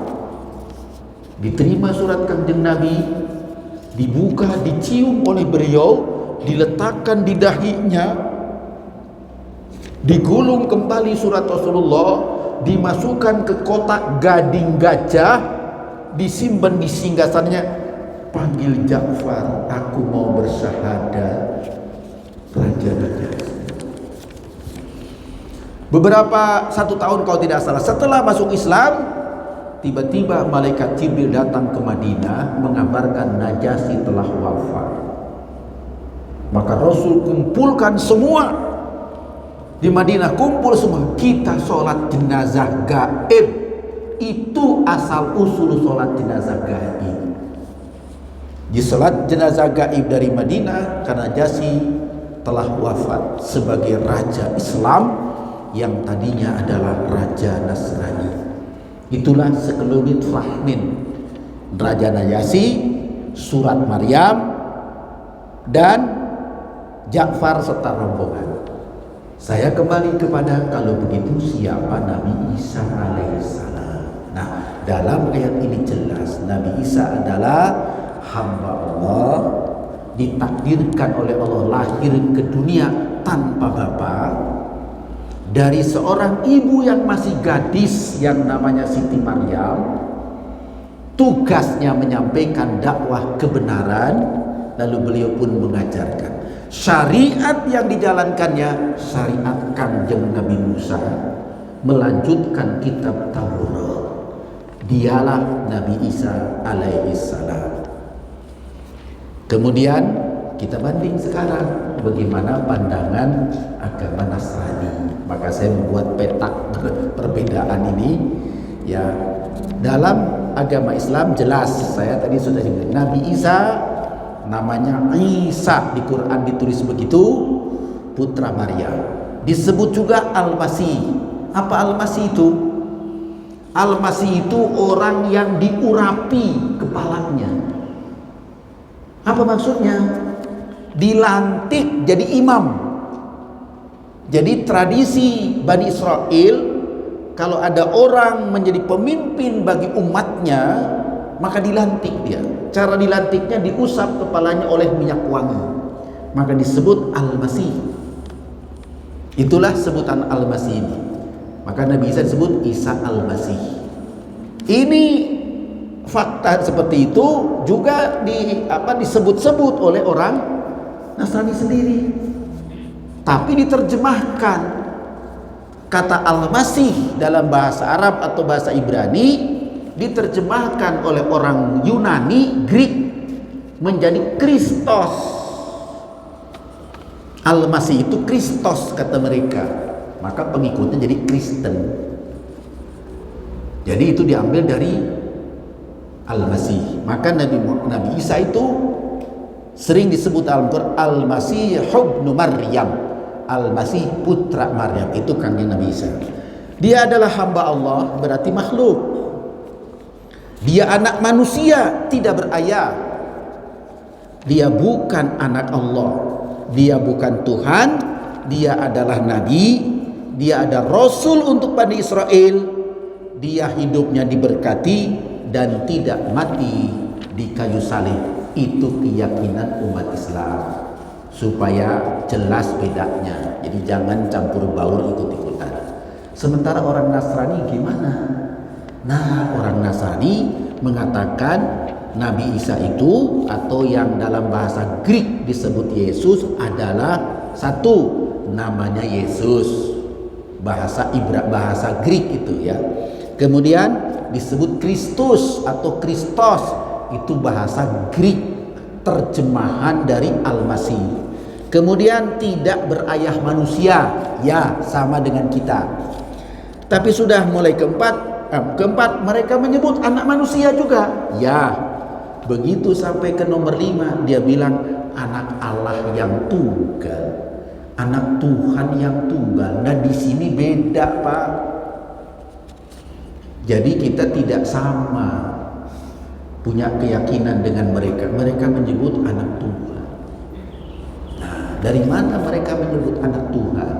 B: Diterima surat Kanjeng Nabi, dibuka, dicium oleh beliau, diletakkan di dahinya, digulung kembali surat Rasulullah, dimasukkan ke kotak gading gajah, disimpan di singgasannya, panggil Ja'far, aku mau bersyahadat. Raja-raja. Beberapa 1 tahun kalau tidak salah setelah masuk Islam, tiba-tiba malaikat Jibril datang ke Madinah mengabarkan Najasyi telah wafat. Maka Rasul kumpulkan semua di Madinah, kumpul semua, kita sholat jenazah gaib. Itu asal usul sholat jenazah gaib. Di sholat jenazah gaib dari Madinah karena Najasyi telah wafat sebagai raja Islam yang tadinya adalah raja Nasrani. Itulah sekelumit fahmin Raja Najasyi, surat Maryam, dan Ja'far serta rombongan. Saya kembali kepada, kalau begitu siapa Nabi Isa alaihissalam? Nah, dalam ayat ini jelas Nabi Isa adalah hamba Allah, ditakdirkan oleh Allah lahir ke dunia tanpa bapa, dari seorang ibu yang masih gadis yang namanya Siti Maryam. Tugasnya menyampaikan dakwah kebenaran, lalu beliau pun mengajarkan syariat yang dijalankannya syariat Kanjeng Nabi Musa, melanjutkan kitab Taurat. Dialah Nabi Isa alaihissalam. Kemudian kita banding sekarang bagaimana pandangan agama Nasrani. Maka saya membuat petak perbedaan ini. Ya, dalam agama Islam jelas, saya tadi sudah sebut Nabi Isa namanya Isa, di Quran ditulis begitu, putra Maryam. Disebut juga Al-Masih. Apa Al-Masih itu? Al-Masih itu orang yang diurapi kepalanya. Apa maksudnya? Dilantik jadi imam. Jadi tradisi Bani Israel, kalau ada orang menjadi pemimpin bagi umatnya, maka dilantik dia. Cara dilantiknya diusap kepalanya oleh minyak wangi, maka disebut Al-Masih. Itulah sebutan Al-Masih ini. Maka Nabi Isa disebut Isa Al-Masih. Ini fakta seperti itu juga disebut-sebut oleh orang Nasrani sendiri. Tapi diterjemahkan kata Al-Masih dalam bahasa Arab atau bahasa Ibrani, diterjemahkan oleh orang Yunani, Greek, menjadi Kristos. Al-Masih itu Kristos kata mereka, maka pengikutnya jadi Kristen. Jadi itu diambil dari Al-Masih. Maka Nabi Isa itu sering disebut Al-Quran Al-Masih ibnu Maryam, Al-Masih putra Maryam. Itu kan Nabi Isa. Dia adalah hamba Allah, berarti makhluk. Dia anak manusia, tidak berayah. Dia bukan anak Allah, dia bukan Tuhan. Dia adalah Nabi, dia ada Rasul untuk Bani Israel. Dia hidupnya diberkati dan tidak mati di kayu salib. Itu keyakinan umat Islam, supaya jelas bedanya. Jadi jangan campur baur ikut-ikutan. Sementara orang Nasrani gimana? Nah, orang Nasrani mengatakan Nabi Isa itu, atau yang dalam bahasa Greek disebut Yesus, adalah satu, namanya Yesus, bahasa Greek itu ya. Kemudian disebut Kristus atau Kristos, itu bahasa Greek, terjemahan dari Al-Masih. Kemudian tidak berayah manusia, ya sama dengan kita. Tapi sudah mulai keempat mereka menyebut anak manusia juga, ya. Begitu sampai ke nomor 5, dia bilang anak Allah yang tunggal, anak Tuhan yang tunggal. Nah di sini beda Pak. Jadi kita tidak sama punya keyakinan dengan mereka. Mereka menyebut anak Tuhan. Nah, dari mana mereka menyebut anak Tuhan?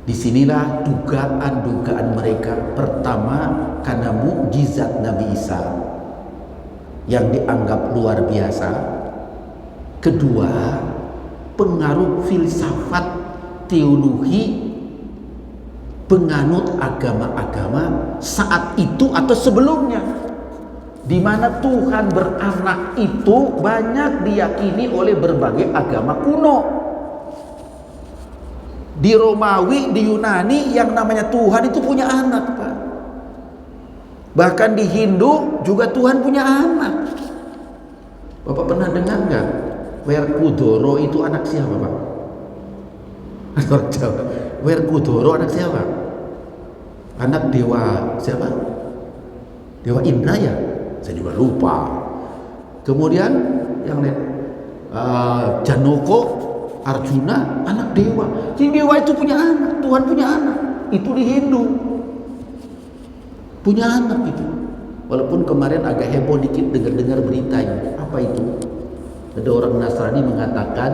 B: Disinilah dugaan mereka. Pertama, karena mukjizat Nabi Isa yang dianggap luar biasa. Kedua, pengaruh filsafat, teologi penganut agama-agama saat itu atau sebelumnya. di mana Tuhan beranak itu banyak diyakini oleh berbagai agama kuno. Di Romawi, di Yunani yang namanya Tuhan itu punya anak, Pak. Bahkan di Hindu juga Tuhan punya anak. Bapak pernah dengar nggak? Werkudara itu anak siapa, Pak? Orang Jawa. Werkudara anak siapa? Anak dewa siapa? Dewa Indra ya? Saya juga lupa. Kemudian yang lain, Janoko, Arjuna, anak dewa. Jadi dewa itu punya anak, Tuhan punya anak. Itu di Hindu punya anak itu. Walaupun kemarin agak heboh dikit dengar beritanya. Apa itu? Ada orang Nasrani mengatakan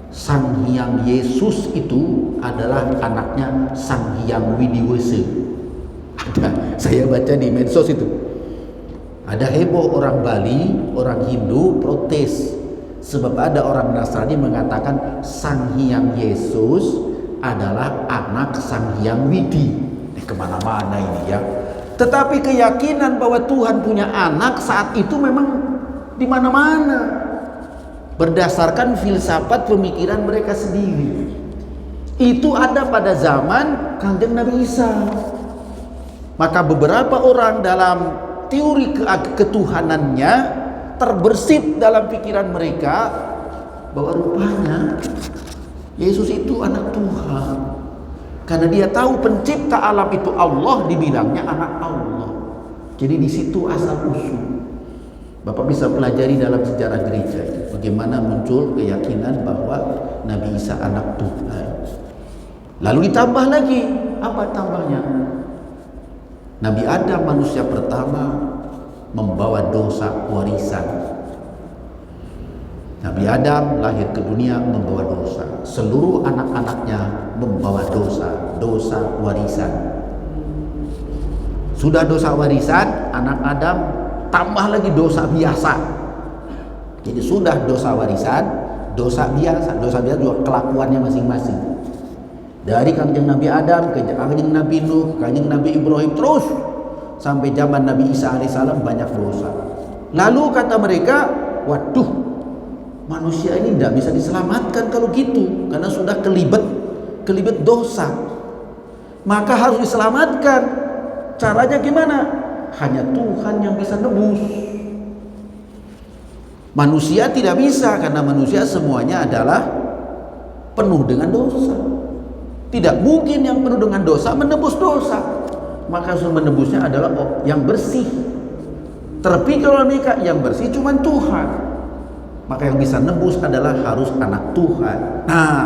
B: Sang Hyang Yesus itu adalah anaknya Sang Hyang Widiwese. Ada, saya baca di medsos itu. Ada heboh orang Bali, orang Hindu protes sebab ada orang Nasrani mengatakan Sang Hyang Yesus adalah anak Sang Hyang Widi. Kemana-mana ini ya. Tetapi keyakinan bahwa Tuhan punya anak saat itu memang di mana-mana, berdasarkan filsafat pemikiran mereka sendiri. Itu ada pada zaman Kanjeng Nabi Isa. Maka beberapa orang dalam teori ketuhanannya terbersit dalam pikiran mereka bahwa rupanya Yesus itu anak Tuhan. Karena dia tahu pencipta alam itu Allah, dibilangnya anak Allah. Jadi di situ asal usul. Bapak bisa pelajari dalam sejarah gereja bagaimana muncul keyakinan bahwa Nabi Isa anak Tuhan. Lalu ditambah lagi, apa tambahnya? Nabi Adam manusia pertama membawa dosa warisan. Nabi Adam lahir ke dunia membawa dosa. Seluruh anak-anaknya membawa dosa warisan. Sudah dosa warisan, anak Adam tambah lagi dosa biasa. Jadi sudah dosa warisan, dosa biasa juga kelakuannya masing-masing. Dari Kanjeng Nabi Adam ke Kanjeng Nabi Nuh, Kanjeng Nabi Ibrahim, terus sampai zaman Nabi Isa alaihissalam banyak dosa. Lalu kata mereka, waduh, manusia ini tidak bisa diselamatkan kalau gitu, karena sudah kelibet dosa. Maka harus diselamatkan. Caranya gimana? Hanya Tuhan yang bisa nebus. Manusia tidak bisa, karena manusia semuanya adalah penuh dengan dosa. Tidak mungkin yang penuh dengan dosa menebus dosa. Maka menebusnya adalah yang bersih. Terpikir oleh mereka yang bersih cuma Tuhan. Maka yang bisa nebus adalah harus anak Tuhan. Nah,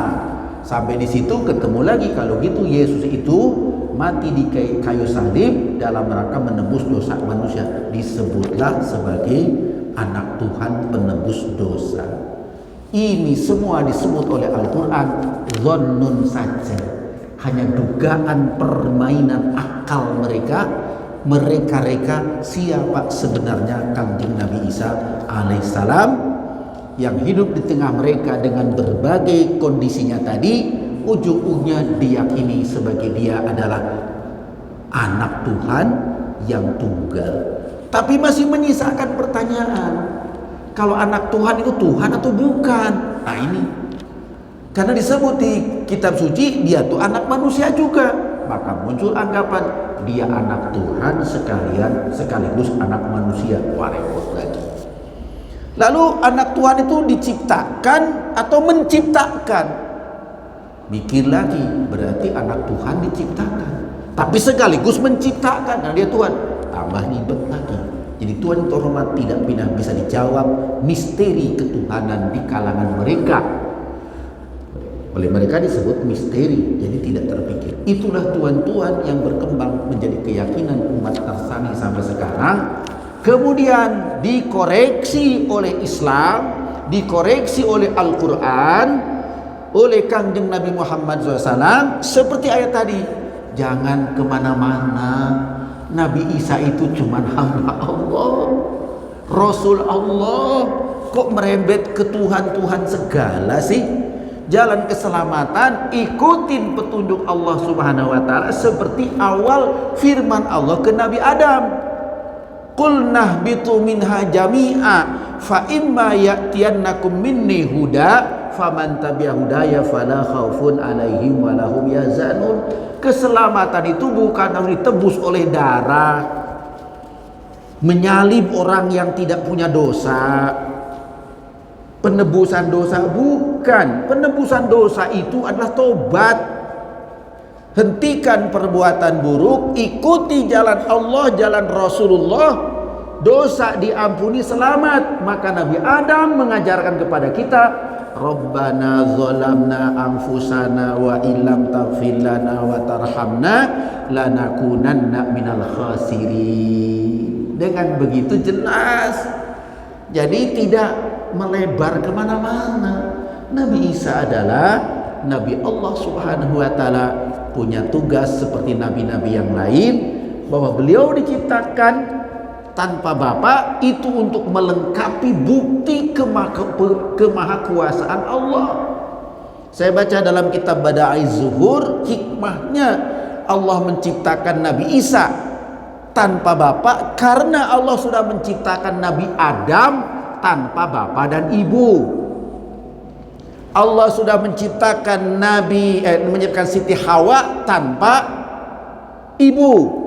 B: sampai di situ ketemu lagi, kalau gitu Yesus itu mati di kayu salib dalam rangka menebus dosa manusia. Disebutlah sebagai anak Tuhan penebus dosa. Ini semua disebut oleh Al-Quran dhannun saja, hanya dugaan permainan akal mereka reka siapa sebenarnya Kanjeng Nabi Isa alaihissalam yang hidup di tengah mereka dengan berbagai kondisinya tadi. Ujung-ujungnya diyakini sebagai dia adalah anak Tuhan yang tunggal. Tapi masih menyisakan pertanyaan, kalau anak Tuhan itu Tuhan atau bukan? Nah ini, karena disebut di kitab suci dia tuh anak manusia juga, maka muncul anggapan dia anak Tuhan sekaligus anak manusia. Wah, repot lagi. Lalu anak Tuhan itu diciptakan atau menciptakan? Mikir lagi, berarti anak Tuhan diciptakan tapi sekaligus menciptakan. Nah dia Tuhan, tambah ribet lagi. Jadi Tuhan terhormat tidak pernah bisa dijawab misteri ketuhanan di kalangan mereka. Oleh mereka disebut misteri, jadi tidak terpikir. Itulah Tuhan-Tuhan yang berkembang menjadi keyakinan umat Nasrani sampai sekarang. Kemudian dikoreksi oleh Islam, dikoreksi oleh Al-Quran, oleh Kanjeng Nabi Muhammad SAW. Seperti ayat tadi, jangan kemana-mana. Nabi Isa itu cuma hamba Allah, Rasul Allah. Kok merembet ke Tuhan-Tuhan segala sih? Jalan keselamatan, ikutin petunjuk Allah Subhanahu wa Ta'ala, seperti awal firman Allah ke Nabi Adam. qul nahbitu minha jami'a fa imma ya'tiyannakum minni huda faman tabi'a hudaya fala khaufun 'alaihim wa lahum yahzanun. Keselamatan itu bukan harus ditebus oleh darah, menyalib orang yang tidak punya dosa. Penebusan dosa bukan. Penebusan dosa itu adalah tobat. Hentikan perbuatan buruk, ikuti jalan Allah, jalan Rasulullah. Dosa diampuni, selamat. Maka Nabi Adam mengajarkan kepada kita, Rabbana zalamna anfusana wa illam taghfir lana wa tarhamna lanakunanna minal khasirin. Dengan begitu jelas. Jadi tidak melebar kemana-mana. Nabi Isa adalah Nabi Allah Subhanahu wa Ta'ala, punya tugas seperti nabi-nabi yang lain, bahwa beliau diciptakan tanpa bapa itu untuk melengkapi bukti kemahakuasaan Allah. Saya baca dalam kitab Bada'iz Zuhur, hikmahnya Allah menciptakan Nabi Isa tanpa bapa karena Allah sudah menciptakan Nabi Adam tanpa bapa dan ibu. Allah sudah menciptakan menciptakan Siti Hawa tanpa ibu.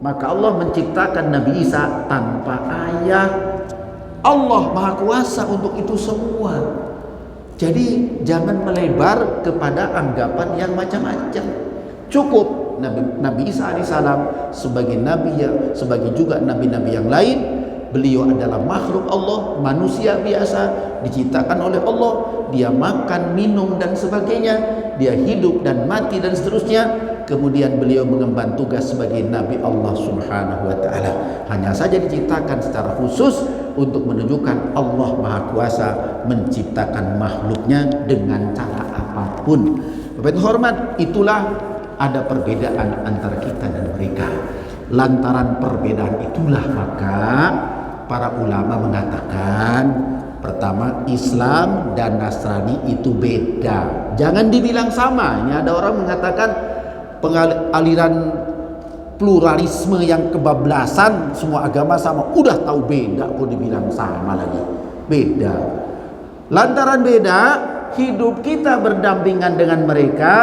B: Maka Allah menciptakan Nabi Isa tanpa ayah. Allah Maha Kuasa untuk itu semua. Jadi jangan melebar kepada anggapan yang macam-macam. Cukup Nabi Isa alaihissalam sebagai nabi, sebagai juga nabi-nabi yang lain. Beliau adalah makhluk Allah, manusia biasa, diciptakan oleh Allah. Dia makan, minum dan sebagainya, dia hidup dan mati dan seterusnya. Kemudian beliau mengemban tugas sebagai Nabi Allah Subhanahu wa Ta'ala. Hanya saja diciptakan secara khusus untuk menunjukkan Allah Maha Kuasa menciptakan makhluknya dengan cara apapun. Bapak hormat, itulah ada perbedaan antara kita dan mereka. Lantaran perbedaan itulah maka para ulama mengatakan, pertama, Islam dan Nasrani itu beda. Jangan dibilang sama. Ini ada orang mengatakan aliran pluralisme yang kebablasan, semua agama sama. Udah tahu beda kok dibilang sama lagi. Beda. Lantaran beda, hidup kita berdampingan dengan mereka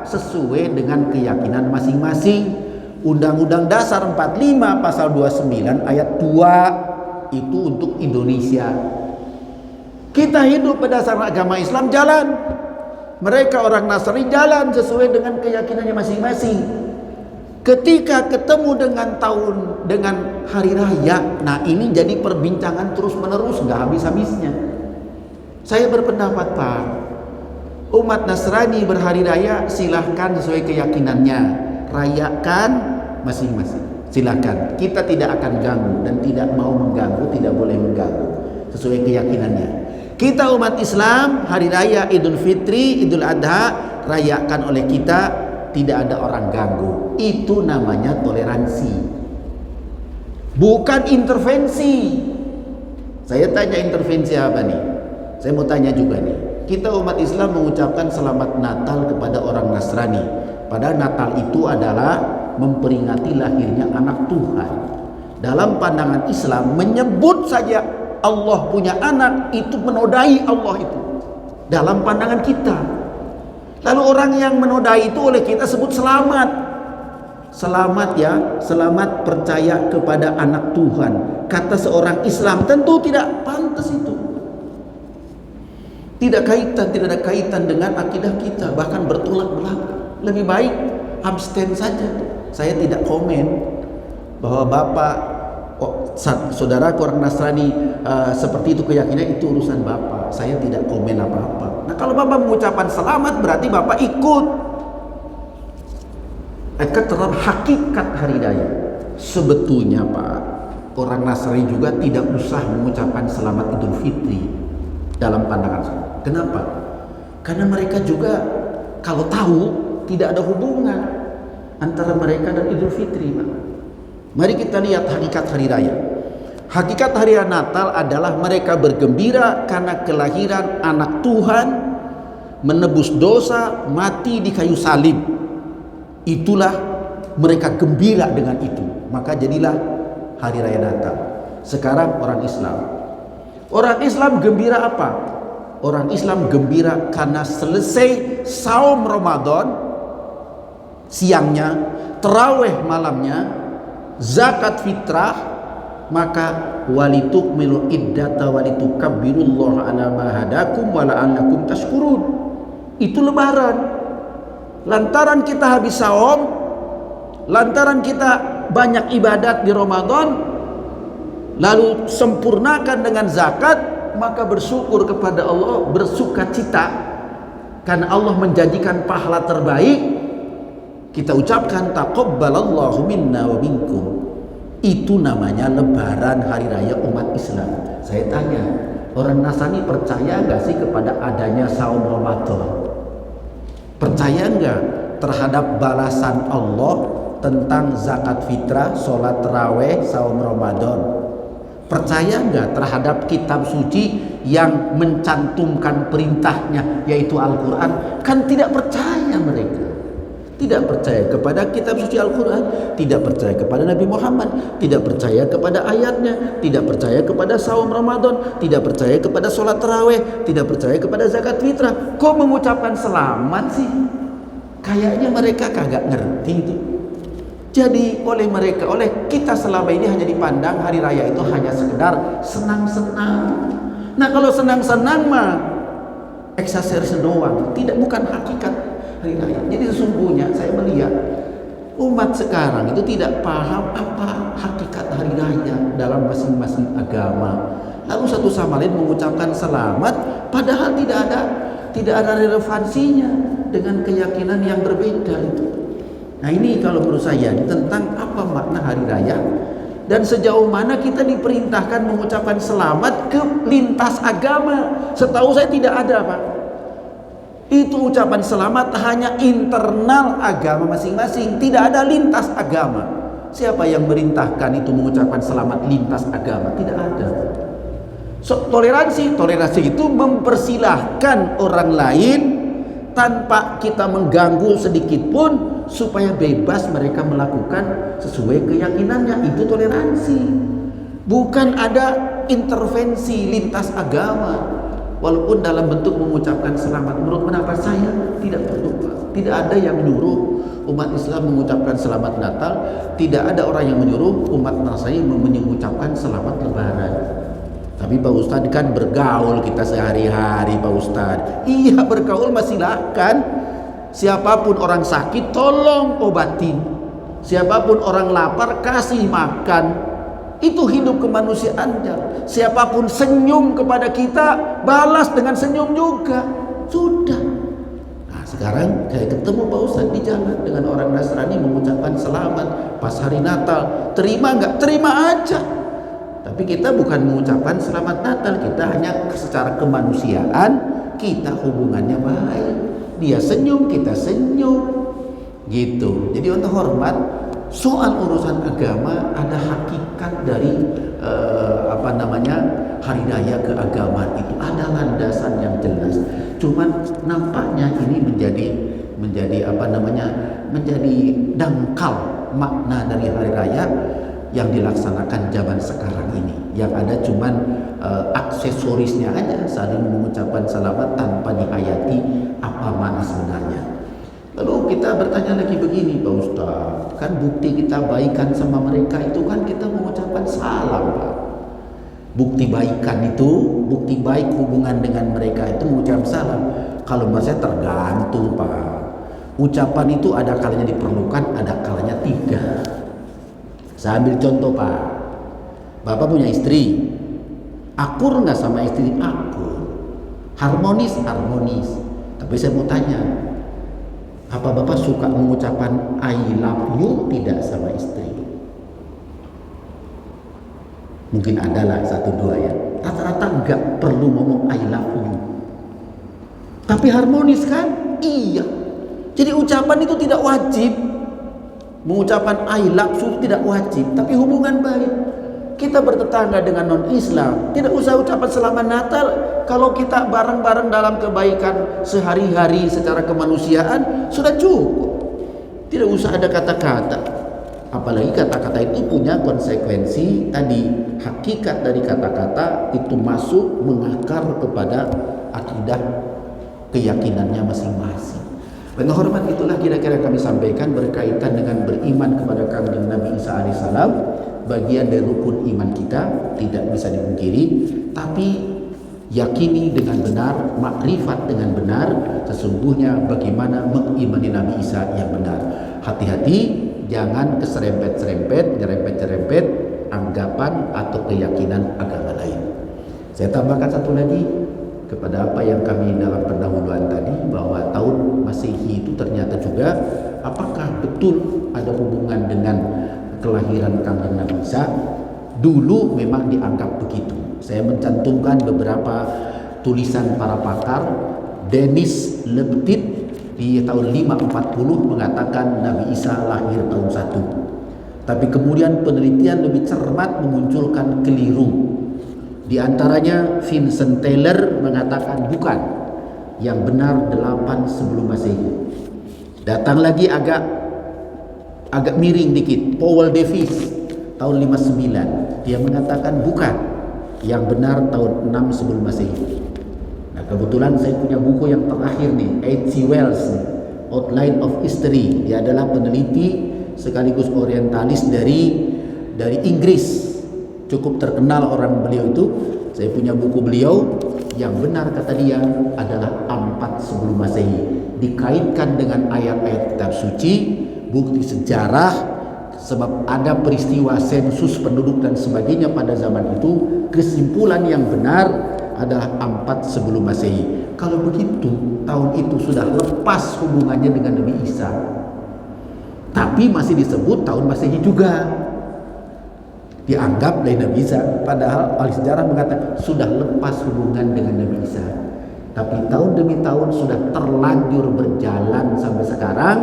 B: sesuai dengan keyakinan masing-masing. Undang-Undang Dasar 45 pasal 29 ayat 2 itu untuk Indonesia. Kita hidup berdasarkan agama Islam, jalan. Mereka orang Nasrani jalan sesuai dengan keyakinannya masing-masing. Ketika ketemu dengan hari raya, nah ini jadi perbincangan terus-menerus, nggak habis-habisnya. Saya berpendapat, Pak, umat Nasrani berhari raya silahkan sesuai keyakinannya, rayakan masing-masing. Silahkan, kita tidak akan ganggu dan tidak mau mengganggu, tidak boleh mengganggu sesuai keyakinannya. Kita umat Islam, hari raya Idul Fitri, Idul Adha, rayakan oleh kita, tidak ada orang ganggu. Itu namanya toleransi, bukan intervensi. Saya tanya, intervensi apa nih? Saya mau tanya juga nih. Kita umat Islam mengucapkan selamat Natal kepada orang Nasrani, padahal Natal itu adalah memperingati lahirnya anak Tuhan. Dalam pandangan Islam, menyebut saja Allah punya anak itu menodai Allah itu dalam pandangan kita. Lalu orang yang menodai itu oleh kita sebut selamat. Selamat ya, selamat percaya kepada anak Tuhan. Kata seorang Islam, tentu tidak pantas itu. Tidak ada kaitan dengan akidah kita, bahkan bertolak belakang. Lebih baik abstain saja. Saya tidak komen bahwa Bapak, saudara orang Nasrani seperti itu keyakinan, itu urusan Bapak. Saya tidak komen apa-apa. Nah, kalau Bapak mengucapkan selamat berarti Bapak ikut terhadap hakikat hari raya. Sebetulnya Pak, orang Nasrani juga tidak usah mengucapkan selamat Idul Fitri dalam pandangan saya. Kenapa? Karena mereka juga kalau tahu tidak ada hubungan antara mereka dan Idul Fitri, Pak. Mari kita lihat hakikat hari raya. Hakikat hari raya Natal adalah mereka bergembira karena kelahiran anak Tuhan, menebus dosa, mati di kayu salib. Itulah mereka gembira dengan itu. Maka jadilah hari raya Natal. Sekarang orang Islam. Orang Islam gembira apa? Orang Islam gembira karena selesai saum Ramadan siangnya, tarawih malamnya, zakat fitrah, maka walitukmilu iddata walitukabbirullaha ala ma hadakum wa la'allakum tashkurun. Itu lebaran. Lantaran kita habis saum, lantaran kita banyak ibadat di Ramadan, lalu sempurnakan dengan zakat, maka bersyukur kepada Allah, bersukacita karena Allah menjanjikan pahala terbaik. Kita ucapkan taqabbalallahu minna wa minkum. Itu namanya lebaran hari raya umat Islam. Saya tanya, orang Nasrani percaya nggak sih kepada adanya saum Ramadan? Percaya nggak terhadap balasan Allah tentang zakat fitrah, sholat taraweh, saum Ramadan? Percaya nggak terhadap kitab suci yang mencantumkan perintahnya, yaitu Al-Quran? Kan tidak percaya mereka. Tidak percaya kepada kitab suci Al-Quran, tidak percaya kepada Nabi Muhammad, tidak percaya kepada ayatnya, tidak percaya kepada saum Ramadan, tidak percaya kepada sholat taraweh, tidak percaya kepada zakat fitrah. Kok mengucapkan selamat sih? Kayaknya mereka kagak ngerti itu. Jadi oleh mereka, oleh kita selama ini hanya dipandang hari raya itu hanya sekedar senang-senang. Nah kalau senang-senang mah eksagerasi doang, bukan hakikat hari raya. Jadi sesungguhnya saya melihat umat sekarang itu tidak paham apa hakikat hari raya dalam masing-masing agama. Lalu satu sama lain mengucapkan selamat, padahal tidak ada relevansinya dengan keyakinan yang berbeda itu. Nah ini kalau menurut saya tentang apa makna hari raya dan sejauh mana kita diperintahkan mengucapkan selamat ke lintas agama. Setahu saya tidak ada, Pak. Itu ucapan selamat hanya internal agama masing-masing, tidak ada lintas agama. Siapa yang merintahkan itu mengucapkan selamat lintas agama? Tidak ada. Toleransi itu mempersilahkan orang lain tanpa kita mengganggu sedikit pun, supaya bebas mereka melakukan sesuai keyakinannya. Itu toleransi. Bukan ada intervensi lintas agama. Walaupun dalam bentuk mengucapkan selamat, menurut pendapat saya tidak perlu. Tidak ada yang menyuruh umat Islam mengucapkan selamat Natal, tidak ada orang yang menyuruh umat Nasrani mengucapkan selamat Lebaran. Tapi Pak Ustadz kan bergaul kita sehari-hari, Pak Ustadz. Iya, bergaul masih silahkan. Siapapun orang sakit tolong obatin, siapapun orang lapar kasih makan. Itu hidup kemanusiaannya. Siapapun senyum kepada kita, balas dengan senyum juga. Sudah. Nah sekarang saya ketemu Pak Ustadz di jalan dengan orang Nasrani mengucapkan selamat pas hari Natal. Terima nggak? Terima aja. Tapi kita bukan mengucapkan selamat Natal, kita hanya secara kemanusiaan kita hubungannya baik. Dia senyum, kita senyum, gitu. Jadi untuk hormat, soal urusan agama ada hakikat dari hari raya keagamaan itu, ada landasan yang jelas. Cuman nampaknya ini menjadi dangkal makna dari hari raya yang dilaksanakan zaman sekarang ini. Yang ada cuman aksesorisnya aja, saling mengucapkan selamat tanpa dihayati apa makna sebenarnya. Lalu kita bertanya lagi begini, Pak Ustaz, kan bukti kita baikan sama mereka itu kan kita mengucapkan salam, Pak. Bukti baikan itu, bukti baik hubungan dengan mereka itu mengucapkan salam. Kalau menurut saya tergantung, Pak. Ucapan itu ada kalanya diperlukan, ada kalanya tidak. Saya ambil contoh, Pak. Bapak punya istri, akur nggak sama istri? Akur. Harmonis? Tapi saya mau tanya, apa Bapak suka mengucapkan I love you tidak sama istri? Mungkin adalah satu dua ya. Rata-rata nggak perlu ngomong I love you. Tapi harmonis kan? Iya. Jadi ucapan itu tidak wajib. Mengucapkan I love you tidak wajib, tapi hubungan baik. Kita bertetangga dengan non-Islam, tidak usah ucapan selamat Natal. Kalau kita bareng-bareng dalam kebaikan sehari-hari secara kemanusiaan, sudah cukup. Tidak usah ada kata-kata Apalagi kata-kata itu punya konsekuensi tadi, hakikat dari kata-kata itu masuk mengakar kepada akidah keyakinannya masing-masing. Dengan hormat itulah kira-kira kami sampaikan berkaitan dengan beriman kepada Kanjeng Nabi Isa alaihissalam, bagian dari rukun iman kita, tidak bisa dipungkiri. Tapi yakini dengan benar, makrifat dengan benar, sesungguhnya bagaimana mengimani Nabi Isa yang benar. Hati-hati, jangan keserempet-serempet, nyerempet-nyerempet anggapan atau keyakinan agama lain. Saya tambahkan satu lagi kepada apa yang kami dalam pendahuluan tadi, bahwa tahun Masehi itu ternyata juga apakah betul ada hubungan dengan kelahiran Kanjeng Nabi Isa? Dulu memang dianggap begitu. Saya mencantumkan beberapa tulisan para pakar. Denis Lebetit di tahun 540 mengatakan Nabi Isa lahir tahun 1. Tapi kemudian penelitian lebih cermat memunculkan keliru. Di antaranya Vincent Taylor mengatakan bukan, yang benar 8 sebelum Masehi. Datang lagi agak miring dikit, Powell Davis tahun 59, dia mengatakan bukan, yang benar tahun 6 sebelum Masehi. Nah, kebetulan saya punya buku yang terakhir nih, H.G. Wells nih, Outline of History. Dia adalah peneliti sekaligus orientalis dari Inggris. Cukup terkenal orang beliau itu. Saya punya buku beliau, yang benar kata dia adalah 4 sebelum Masehi. Dikaitkan dengan ayat-ayat kitab suci, bukti sejarah, sebab ada peristiwa sensus penduduk dan sebagainya pada zaman itu. Kesimpulan yang benar adalah 4 sebelum Masehi. Kalau begitu, tahun itu sudah lepas hubungannya dengan Nabi Isa, tapi masih disebut tahun Masehi juga, dianggap dari Nabi Isa. Padahal ahli sejarah mengatakan sudah lepas hubungan dengan Nabi Isa. Tapi tahun demi tahun sudah terlanjur berjalan sampai sekarang.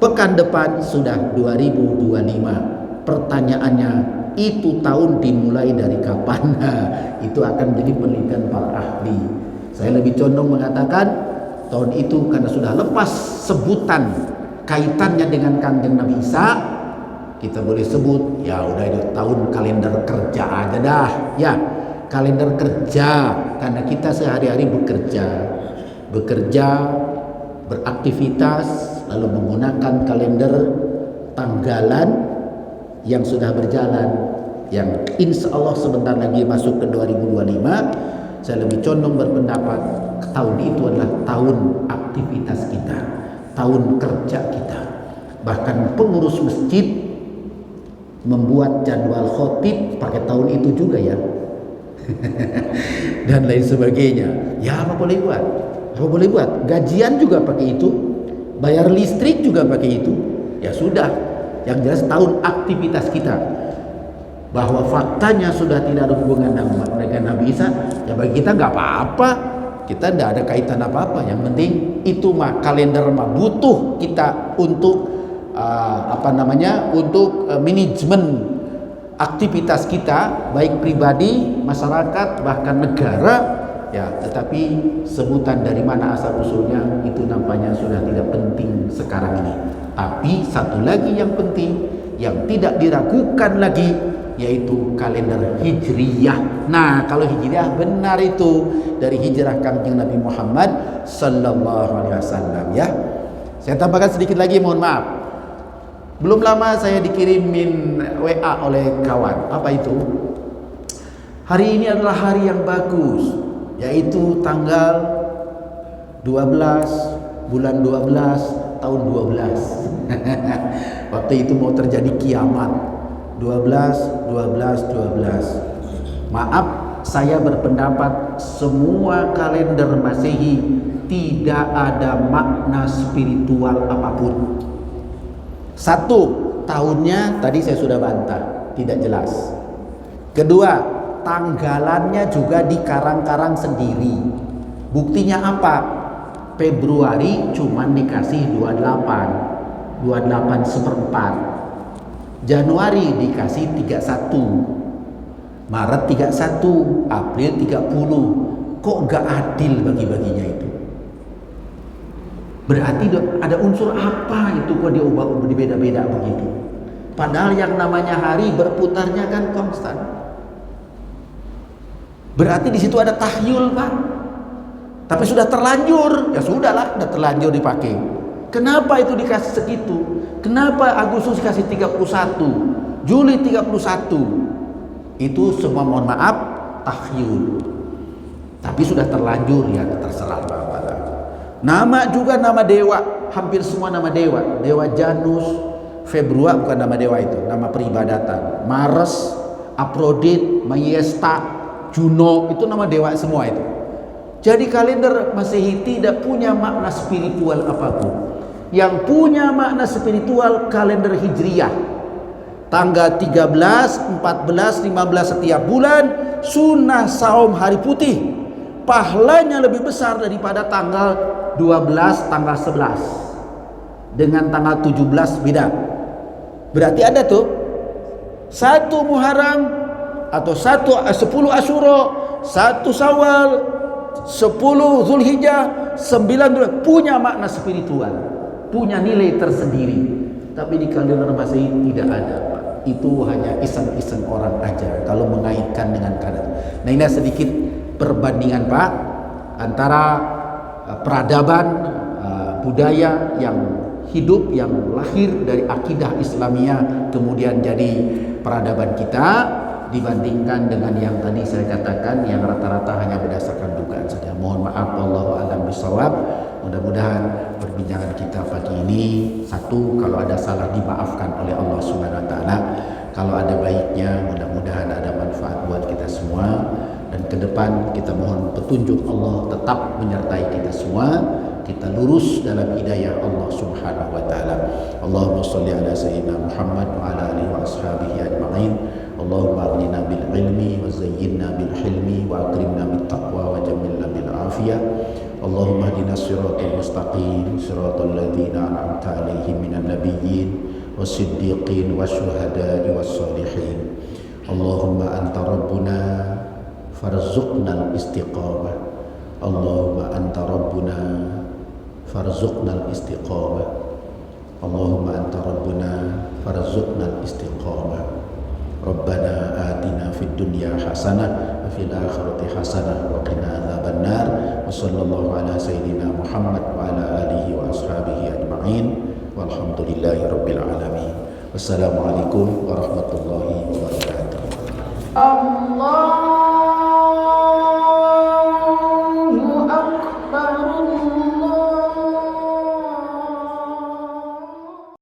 B: Pekan depan sudah 2025. Pertanyaannya, itu tahun dimulai dari kapan? Nah, itu akan menjadi penelitian para ahli. Saya lebih condong mengatakan tahun itu karena sudah lepas sebutan kaitannya dengan Kanjeng Nabi Isa, kita boleh sebut ya udah itu tahun kalender kerja aja dah. Ya, kalender kerja, karena kita sehari-hari bekerja, beraktivitas, lalu menggunakan kalender tanggalan yang sudah berjalan, yang insya Allah sebentar lagi masuk ke 2025. Saya lebih condong berpendapat tahun itu adalah tahun aktivitas kita, tahun kerja kita. Bahkan pengurus masjid membuat jadwal khotib pakai tahun itu juga ya. Dan lain sebagainya. Ya, apa boleh buat? Gajian juga pakai itu, bayar listrik juga pakai itu. Ya sudah, yang jelas tahun aktivitas kita. Bahwa faktanya sudah tidak ada hubungan dengan Nabi Isa, ya bagi kita nggak apa-apa. Kita tidak ada kaitan apa-apa. Yang penting itu mah kalender mah butuh kita untuk untuk manajemen aktivitas kita, baik pribadi, masyarakat, bahkan negara. Ya, tetapi sebutan dari mana asal usulnya itu nampaknya sudah tidak penting sekarang ini. Tapi satu lagi yang penting, yang tidak diragukan lagi, yaitu kalender Hijriyah. Nah, kalau Hijriyah benar itu dari hijrah Kanjeng Nabi Muhammad sallallahu alaihi wasallam ya. Saya tambahkan sedikit lagi, mohon maaf. Belum lama saya dikirimin WA oleh kawan. Apa itu? Hari ini adalah hari yang bagus, yaitu tanggal 12 bulan 12 tahun 12. Waktu itu mau terjadi kiamat. 12. Maaf, saya berpendapat semua kalender Masehi tidak ada makna spiritual apapun. Satu, tahunnya tadi saya sudah bantah, tidak jelas. Kedua, tanggalannya juga dikarang-karang sendiri. Buktinya apa? Februari cuman dikasih 28 seperempat. Januari dikasih 31, Maret 31, April 30. Kok gak adil bagi-baginya itu? Berarti ada unsur apa itu kok diubah-ubah, dibeda-beda begitu? Padahal yang namanya hari berputarnya kan konstan. Berarti di situ ada tahyul, Pak. Tapi sudah terlanjur, ya sudahlah, sudah terlanjur dipakai. Kenapa itu dikasih segitu? Kenapa Agustus kasih 31, Juli 31? Itu semua mohon maaf tahyul. Tapi sudah terlanjur, ya terserah Bapak. Nama juga nama dewa, hampir semua nama dewa. Dewa Janus, Februari bukan nama dewa itu, nama peribadatan. Mars, Aphrodite, Mayesta, Juno, itu nama dewa semua itu. Jadi kalender Masehi tidak punya makna spiritual apapun. Yang punya makna spiritual kalender Hijriyah. Tanggal 13, 14, 15 setiap bulan sunnah saum hari putih. Pahalanya lebih besar daripada tanggal 12, tanggal 11. Dengan tanggal 17 beda. Berarti ada tuh 1 Muharram atau 10 Asyura, 1 Syawal, 10 Zulhijjah, 9 punya makna spiritual, punya nilai tersendiri. Tapi di kalender Masehi tidak ada, Pak. Itu hanya iseng-iseng orang aja kalau mengaitkan dengan kalender. Nah, ini sedikit perbandingan, Pak, antara peradaban budaya yang hidup, yang lahir dari akidah Islamiyah kemudian jadi peradaban kita, dibandingkan dengan yang tadi saya katakan yang rata-rata hanya berdasarkan dugaan saja. Mohon maaf, wallahu a'lam bishawab. Mudah-mudahan perbincangan kita pagi ini, satu, kalau ada salah dimaafkan oleh Allah Subhanahu wa taala. Kalau ada baiknya, mudah-mudahan ada manfaat buat kita semua. Dan ke depan kita mohon petunjuk Allah tetap menyertai kita semua. Kita lurus dalam hidayah Allah Subhanahu wa taala. Allahumma shalli ala sayyidina Muhammad wa ala alihi wa ashabihi ajma'in. Allahumma aghnina bil ilmi wa zayyinna bil hilmi wa akrimna bit taqwa wa jamilna bil afiyah. Allahumma hdina siratal mustaqim, siratal ladzina an'amta 'alaihim minan nabiyyin was-siddiqin wasyuhada'i was-shalihin. Allahumma anta rabbuna farzuqnal istiqamah. Allahumma anta rabbuna farzuqnal istiqamah. Allahumma anta rabbuna farzuqnal istiqamah. Rabbana atina fid dunya hasanah wa fil akhirati hasanah wa qina adzabannar. Wa sallallahu ala sayyidina Muhammad wa ala alihi wa ashabihi ajma'in. Walhamdulillahi rabbil alamin. Wassalamualaikum warahmatullahi wabarakatuh.
C: Allah